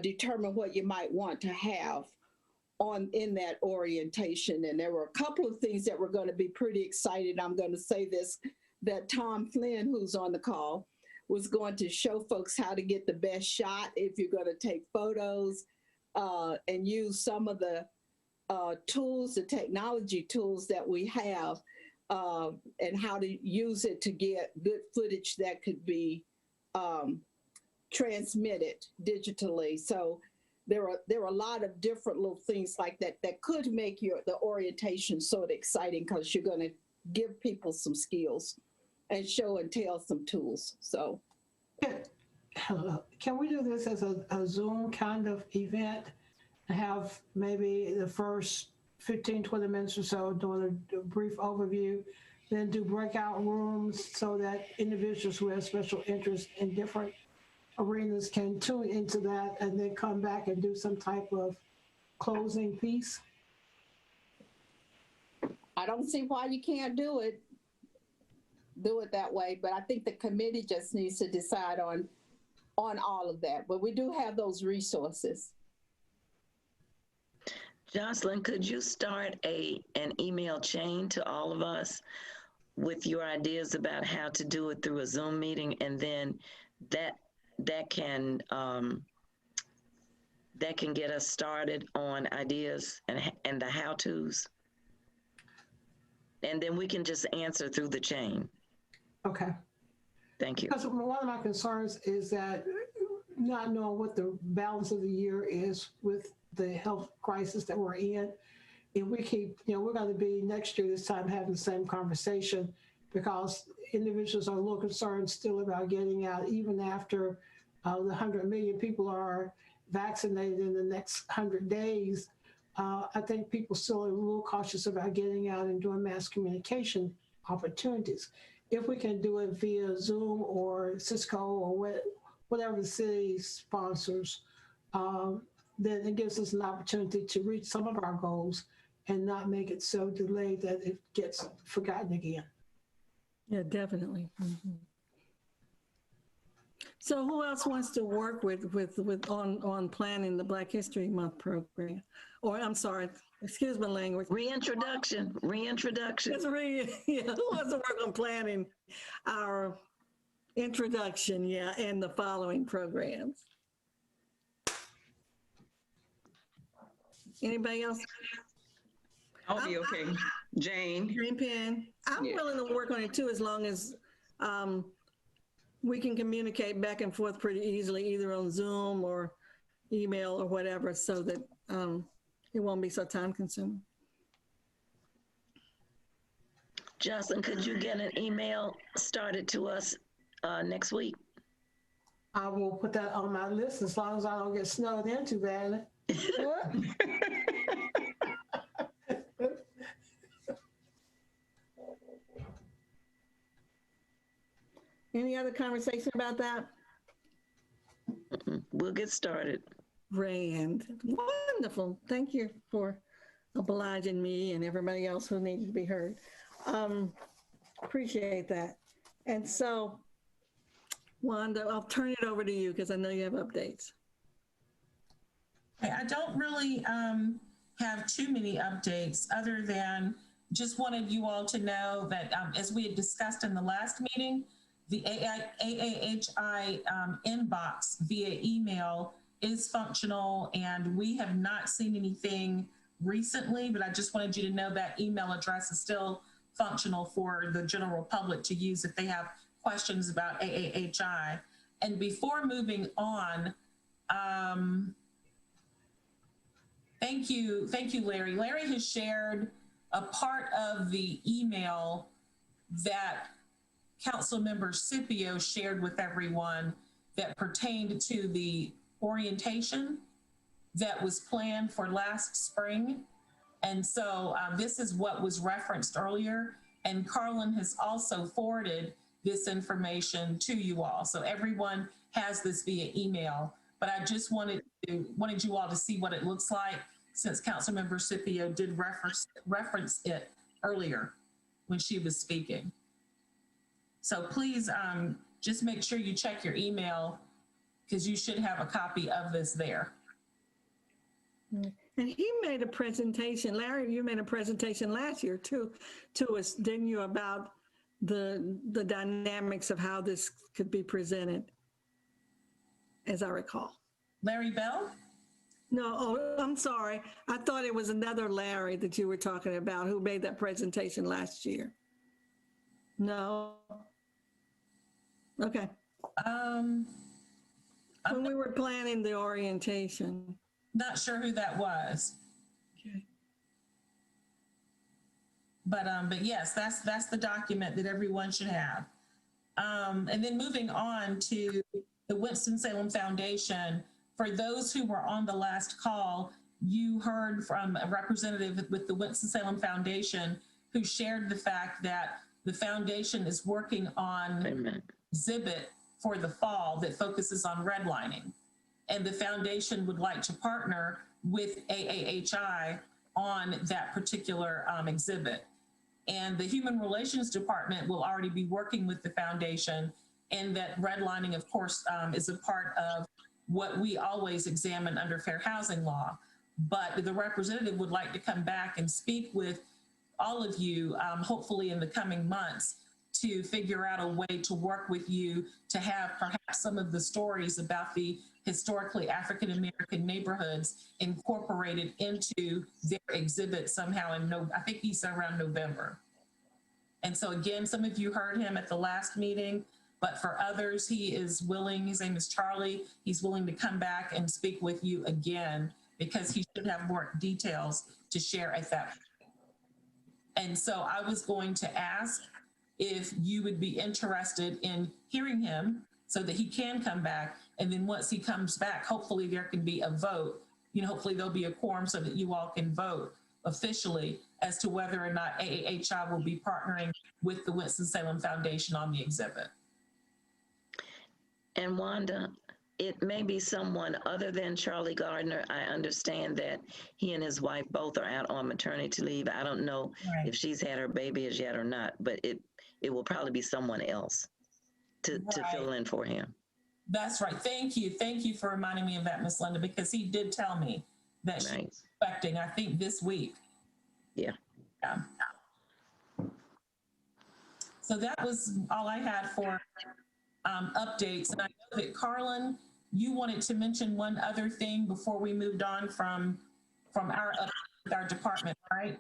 determine what you might want to have in that orientation. And there were a couple of things that were going to be pretty exciting. I'm going to say this, that Tom Flynn, who's on the call, was going to show folks how to get the best shot if you're going to take photos and use some of the tools, the technology tools that we have, and how to use it to get good footage that could be transmitted digitally. So there are a lot of different little things like that that could make the orientation sort of exciting, because you're going to give people some skills. and show and tell some tools. So Can we do this as a Zoom kind of event? Have maybe the first 15, 20 minutes or so doing a brief overview, then do breakout rooms so that individuals who have special interest in different arenas can tune into that and then come back and do some type of closing piece? I don't see why you can't do it that way, but I think the committee just needs to decide on all of that. But we do have those resources. Jocelyn, could you start an email chain to all of us with your ideas about how to do it through a Zoom meeting, and then that can get us started on ideas and the how-tos, and then we can just answer through the chain. Okay. Thank you. Because one of my concerns is that not knowing what the balance of the year is with the health crisis that we're in. If we keep, we're going to be next year this time having the same conversation, because individuals are a little concerned still about getting out, even after the 100 million people are vaccinated in the next 100 days. I think people still are a little cautious about getting out and doing mass communication opportunities. If we can do it via Zoom or Cisco or whatever the city sponsors, then it gives us an opportunity to reach some of our goals and not make it so delayed that it gets forgotten again. Yeah, definitely. Mm-hmm. So who else wants to work on planning the Black History Month program? Or I'm sorry, excuse my language. Reintroduction. Who wants to work on planning our introduction, and the following programs? Anybody else? I'll be okay. Jane. Green pen. I'm willing to work on it too, as long as we can communicate back and forth pretty easily, either on Zoom or email or whatever, so that it won't be so time consuming. Jocelyn, could you get an email started to us next week? I will put that on my list as long as I don't get snowed in too badly. Any other conversation about that? We'll get started. Grand. Wonderful. Thank you for obliging me and everybody else who needed to be heard. Appreciate that. And so, Wanda, I'll turn it over to you because I know you have updates. I don't really have too many updates, other than just wanted you all to know that as we had discussed in the last meeting, the AAHI inbox via email is functional, and we have not seen anything recently, but I just wanted you to know that email address is still functional for the general public to use if they have questions about AAHI. And before moving on, thank you, Larry. Larry has shared a part of the email that Councilmember Scipio shared with everyone that pertained to the orientation that was planned for last spring. And so this is what was referenced earlier. And Carlin has also forwarded this information to you all. So everyone has this via email, but I just wanted you all to see what it looks like, since Councilmember Scipio did reference it earlier when she was speaking. So please just make sure you check your email, because you should have a copy of this there. And he made a presentation, Larry, you made a presentation last year to us, didn't you, about the dynamics of how this could be presented, as I recall. Larry Bell? No, oh, I'm sorry. I thought it was another Larry that you were talking about who made that presentation last year. No? Okay. When we were planning the orientation. Not sure who that was. Okay. But yes, that's the document that everyone should have. And then moving on to the Winston-Salem Foundation, for those who were on the last call, you heard from a representative with the Winston-Salem Foundation who shared the fact that the foundation is working on an exhibit for the fall that focuses on redlining. And the foundation would like to partner with AAHI on that particular exhibit. And the Human Relations Department will already be working with the foundation, and that redlining, of course, is a part of what we always examine under fair housing law. But the representative would like to come back and speak with all of you, hopefully in the coming months, to figure out a way to work with you to have perhaps some of the stories about the historically African-American neighborhoods incorporated into their exhibit somehow I think he said around November. And so again, some of you heard him at the last meeting, but for others, he is willing, his name is Charlie, he's willing to come back and speak with you again because he should have more details to share at that point. And so I was going to ask if you would be interested in hearing him so that he can come back. And then once he comes back, hopefully there can be a vote. Hopefully there'll be a quorum so that you all can vote officially as to whether or not AAHI will be partnering with the Winston-Salem Foundation on the exhibit. And Wanda, it may be someone other than Charlie Gardner. I understand that he and his wife both are out on maternity leave. I don't know if she's had her baby as yet or not, but it will probably be someone else to fill in for him. That's right. Thank you. Thank you for reminding me of that, Miss Linda, because he did tell me that she's expecting, I think, this week. Yeah. So that was all I had for updates. And I know that Carlin, you wanted to mention one other thing before we moved on from our department, right?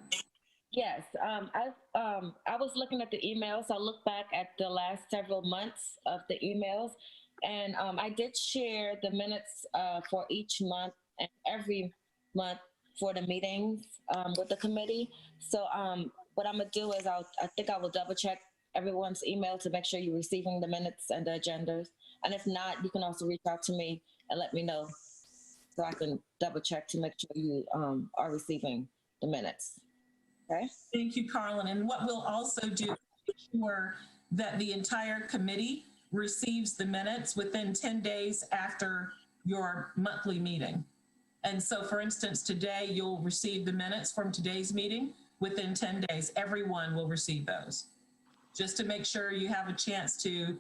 Yes, I was looking at the emails. I looked back at the last several months of the emails, and I did share the minutes for each month and every month for the meetings with the committee. So what I'm gonna do is I think I will double check everyone's email to make sure you're receiving the minutes and the agendas. And if not, you can also reach out to me and let me know so I can double check to make sure you are receiving the minutes. Okay. Thank you, Carlin. And what we'll also do is ensure that the entire committee receives the minutes within 10 days after your monthly meeting. And so, for instance, today you'll receive the minutes from today's meeting within 10 days. Everyone will receive those, just to make sure you have a chance to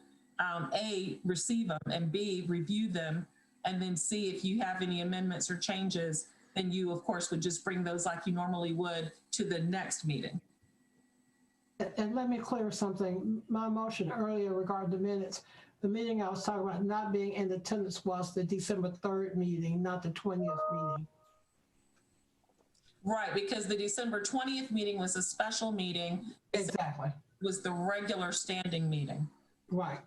A, receive them, and B, review them, and then see if you have any amendments or changes. Then you, of course, would just bring those like you normally would to the next meeting. And let me clear something. My motion earlier regarding the minutes, the meeting I was talking about not being in attendance was the December 3rd meeting, not the 20th meeting. Right, because the December 20th meeting was a special meeting. Exactly. It was the regular standing meeting. Right.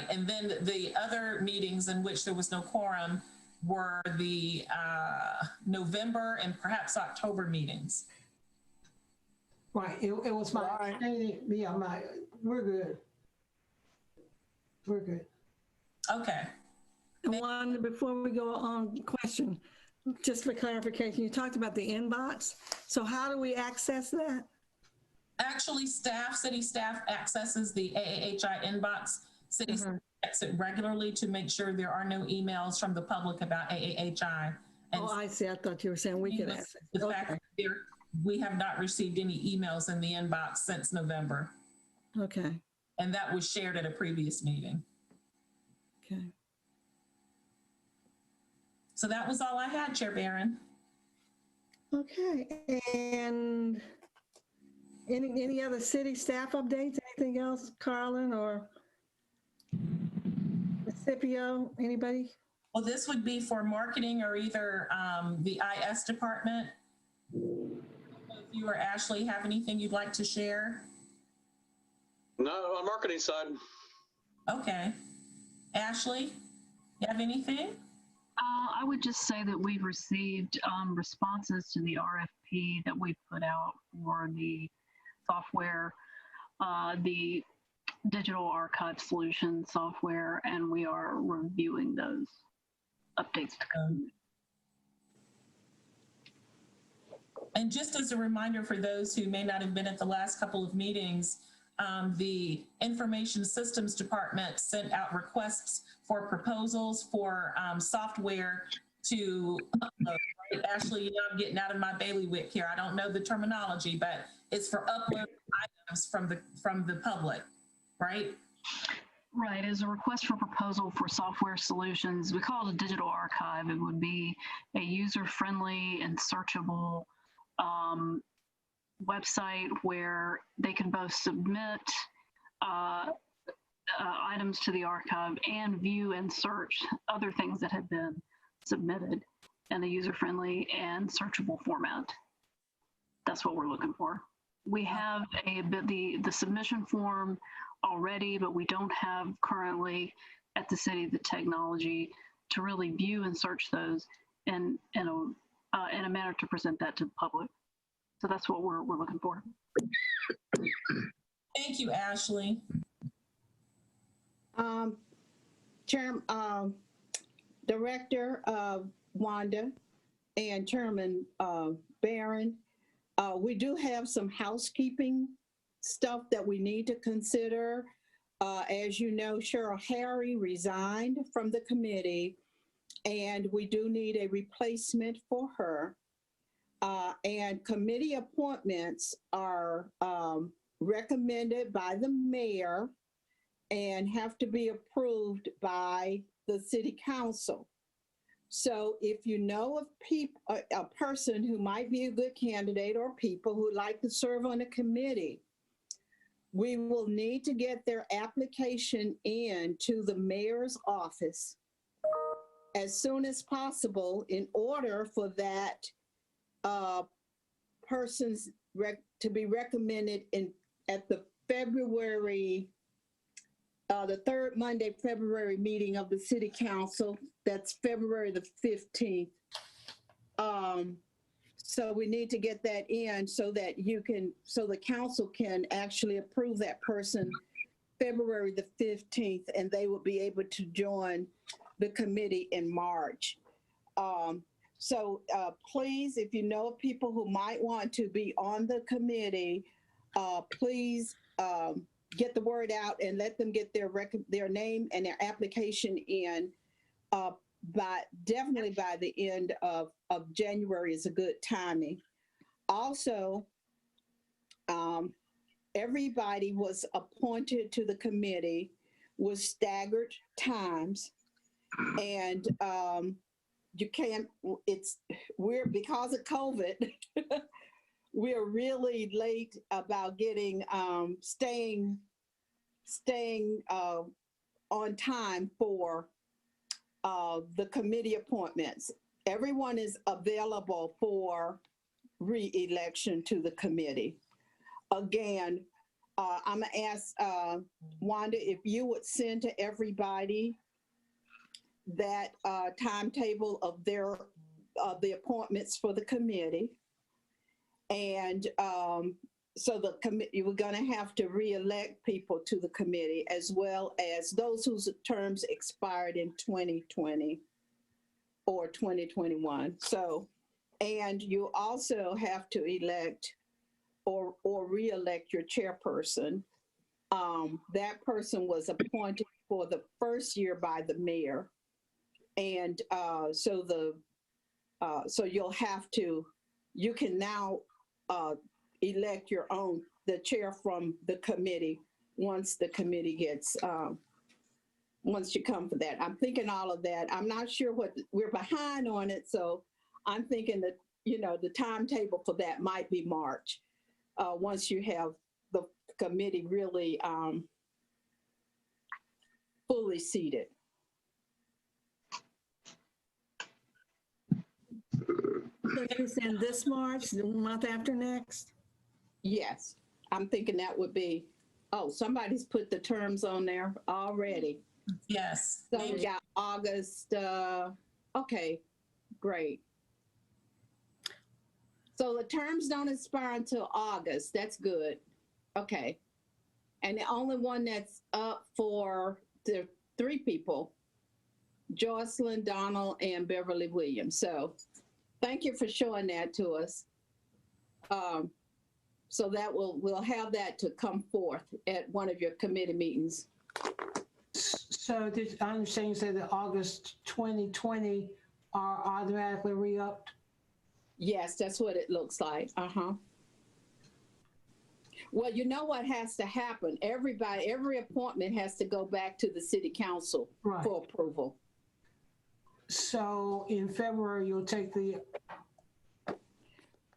And then the other meetings in which there was no quorum were the November and perhaps October meetings. Right. It was my, we're good. We're good. Okay. And Wanda, before we go on, question, just for clarification, you talked about the inbox. So how do we access that? Actually, city staff accesses the AAHI inbox. City staff checks it regularly to make sure there are no emails from the public about AAHI. And I see. I thought you were saying we could access. The fact that we have not received any emails in the inbox since November. Okay. And that was shared at a previous meeting. Okay. So that was all I had, Chair Barron. Okay. And any other city staff updates? Anything else, Carlin or Scipio? Anybody? Well, this would be for marketing or either the IS department. If you or Ashley have anything you'd like to share? No, on marketing side. Okay. Ashley, you have anything? I would just say that we've received responses to the RFP that we put out for the software. The digital archive solution software, and we are reviewing those updates to come. And just as a reminder for those who may not have been at the last couple of meetings, the Information Systems Department sent out requests for proposals for software to upload. Right? Ashley, you know, I'm getting out of my bailiwick here. I don't know the terminology, but it's for uploading items from the public, right? Right, as a request for proposal for software solutions, we call it a digital archive. It would be a user-friendly and searchable website where they can both submit items to the archive and view and search other things that have been submitted in a user-friendly and searchable format. That's what we're looking for. We have the submission form already, but we don't have currently at the city the technology to really view and search those in a manner to present that to the public. So that's what we're looking for. Thank you, Ashley. Director Wanda and Chairman Barron, we do have some housekeeping stuff that we need to consider. As you know, Cheryl Harry resigned from the committee, and we do need a replacement for her. And committee appointments are recommended by the mayor and have to be approved by the city council. So if you know of a person who might be a good candidate or people who like to serve on a committee, we will need to get their application in to the mayor's office as soon as possible in order for that person's to be recommended at the February, the third Monday, February meeting of the city council. That's February the 15th. So we need to get that in so that so the council can actually approve that person February the 15th, and they will be able to join the committee in March. So please, if you know people who might want to be on the committee, please get the word out and let them get their name and their application in definitely by the end of January is a good timing. Also, everybody was appointed to the committee with staggered times, and because of COVID, we're really late about getting staying on time for the committee appointments. Everyone is available for re-election to the committee. Again, I'm gonna ask Wanda if you would send to everybody that timetable of the appointments for the committee. And so we're going to have to re-elect people to the committee, as well as those whose terms expired in 2020 or 2021. So, and you also have to elect or re-elect your chairperson. That person was appointed for the first year by the mayor. And so you can now elect the chair from the committee once the committee gets, once you come for that. I'm thinking all of that. I'm not sure we're behind on it. So I'm thinking that, the timetable for that might be March, once you have the committee really fully seated. And this March, the month after next? Yes, I'm thinking that would be, somebody's put the terms on there already. Yes. So we got August, okay, great. So the terms don't expire until August, that's good. Okay. And the only one that's up for the 3 people, Jocelyn, Donald, and Beverly Williams. So thank you for showing that to us. So that we'll have that to come forth at one of your committee meetings. So did I understand you said that August 2020 are automatically re-upped? Yes, that's what it looks like. Well, you know what has to happen? Every appointment has to go back to the city council for approval. So in February, you'll take the...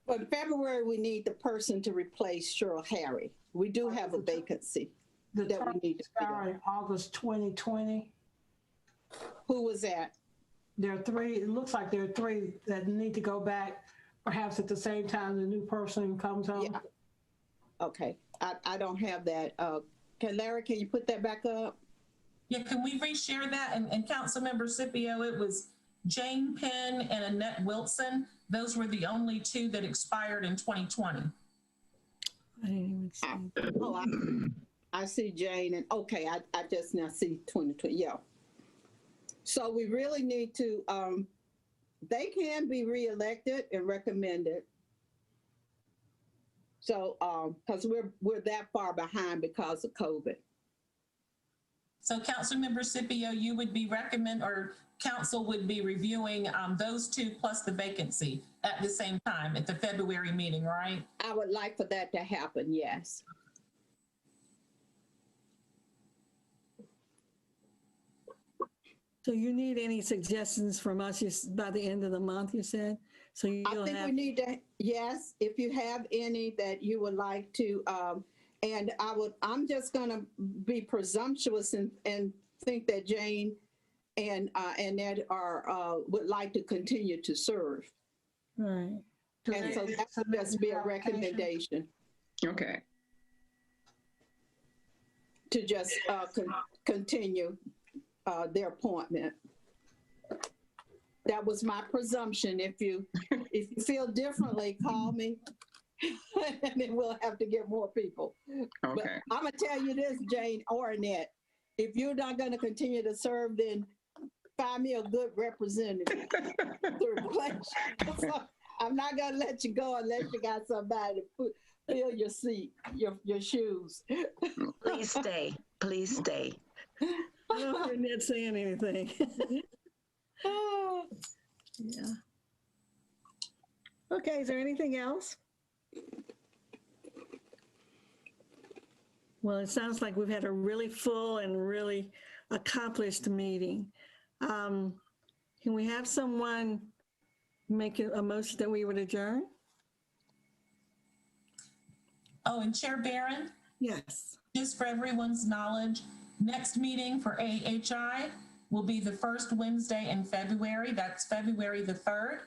Well, in February, we need the person to replace Cheryl Harry. We do have a vacancy that we need to fill. In August 2020. Who was that? There are 3, it looks like there are 3 that need to go back, perhaps at the same time the new person comes on. Yeah. Okay, I don't have that. Larry, can you put that back up? Yeah, can we reshare that? And Councilmember Scipio, it was Jane Penn and Annette Wilson. Those were the only 2 that expired in 2020. I didn't even see. I see Jane, and okay, I just now see 2020. Yeah. So we really need to. They can be reelected and recommended. So, because we're that far behind because of COVID. So Councilmember Scipio, you would be or council would be reviewing those 2 plus the vacancy at the same time at the February meeting, right? I would like for that to happen, yes. So you need any suggestions from us by the end of the month, you said? So I think we need to, yes, if you have any that you would like to, and I'm just gonna be presumptuous and think that Jane and Ned would like to continue to serve. Right. And so that would just be a recommendation. Okay. To just continue their appointment. That was my presumption. If you feel differently, call me, and then we'll have to get more people. Okay. But I'm gonna tell you this, Jane or Annette, if you're not gonna continue to serve, then find me a good representative to replace you. So I'm not gonna let you go unless you got somebody to fill your seat, your shoes. Please stay. Please stay. I don't hear Ned saying anything. Yeah. Okay, is there anything else? Well, it sounds like we've had a really full and really accomplished meeting. Can we have someone make a motion that we would adjourn? Oh, and Chair Barron? Yes. Just for everyone's knowledge, next meeting for AAHI will be the first Wednesday in February. That's February the 3rd,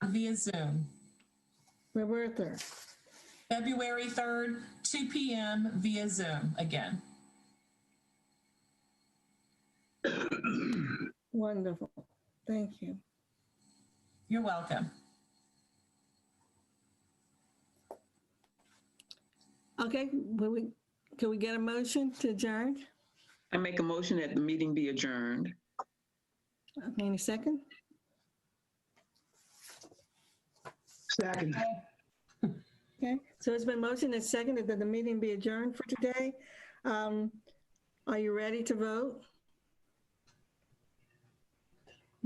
via Zoom. February 3rd. February 3rd, 2 p.m. via Zoom again. Wonderful. Thank you. You're welcome. Okay, can we get a motion to adjourn? I make a motion that the meeting be adjourned. Okay, any second? Second. Okay, so it's been motioned and seconded that the meeting be adjourned for today. Are you ready to vote?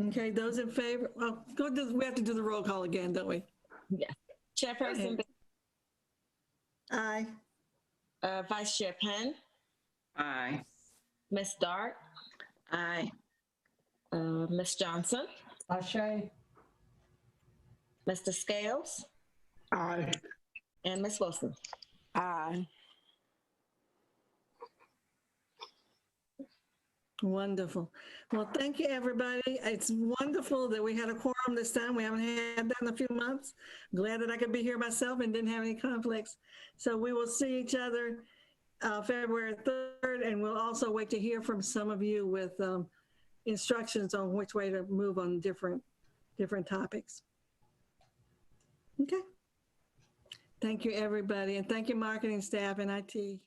Okay, those in favor, well, we have to do the roll call again, don't we? Yes. Chairperson. Aye. Vice Chair Penn. Aye. Ms. Dart. Aye. Ms. Johnson. Ashe. Mr. Scales. Aye. And Ms. Wilson. Aye. Wonderful. Well, thank you, everybody. It's wonderful that we had a quorum this time. We haven't had that in a few months. Glad that I could be here myself and didn't have any conflicts. So we will see each other February 3rd, and we'll also wait to hear from some of you with instructions on which way to move on different topics. Okay. Thank you, everybody, and thank you, marketing staff and IT.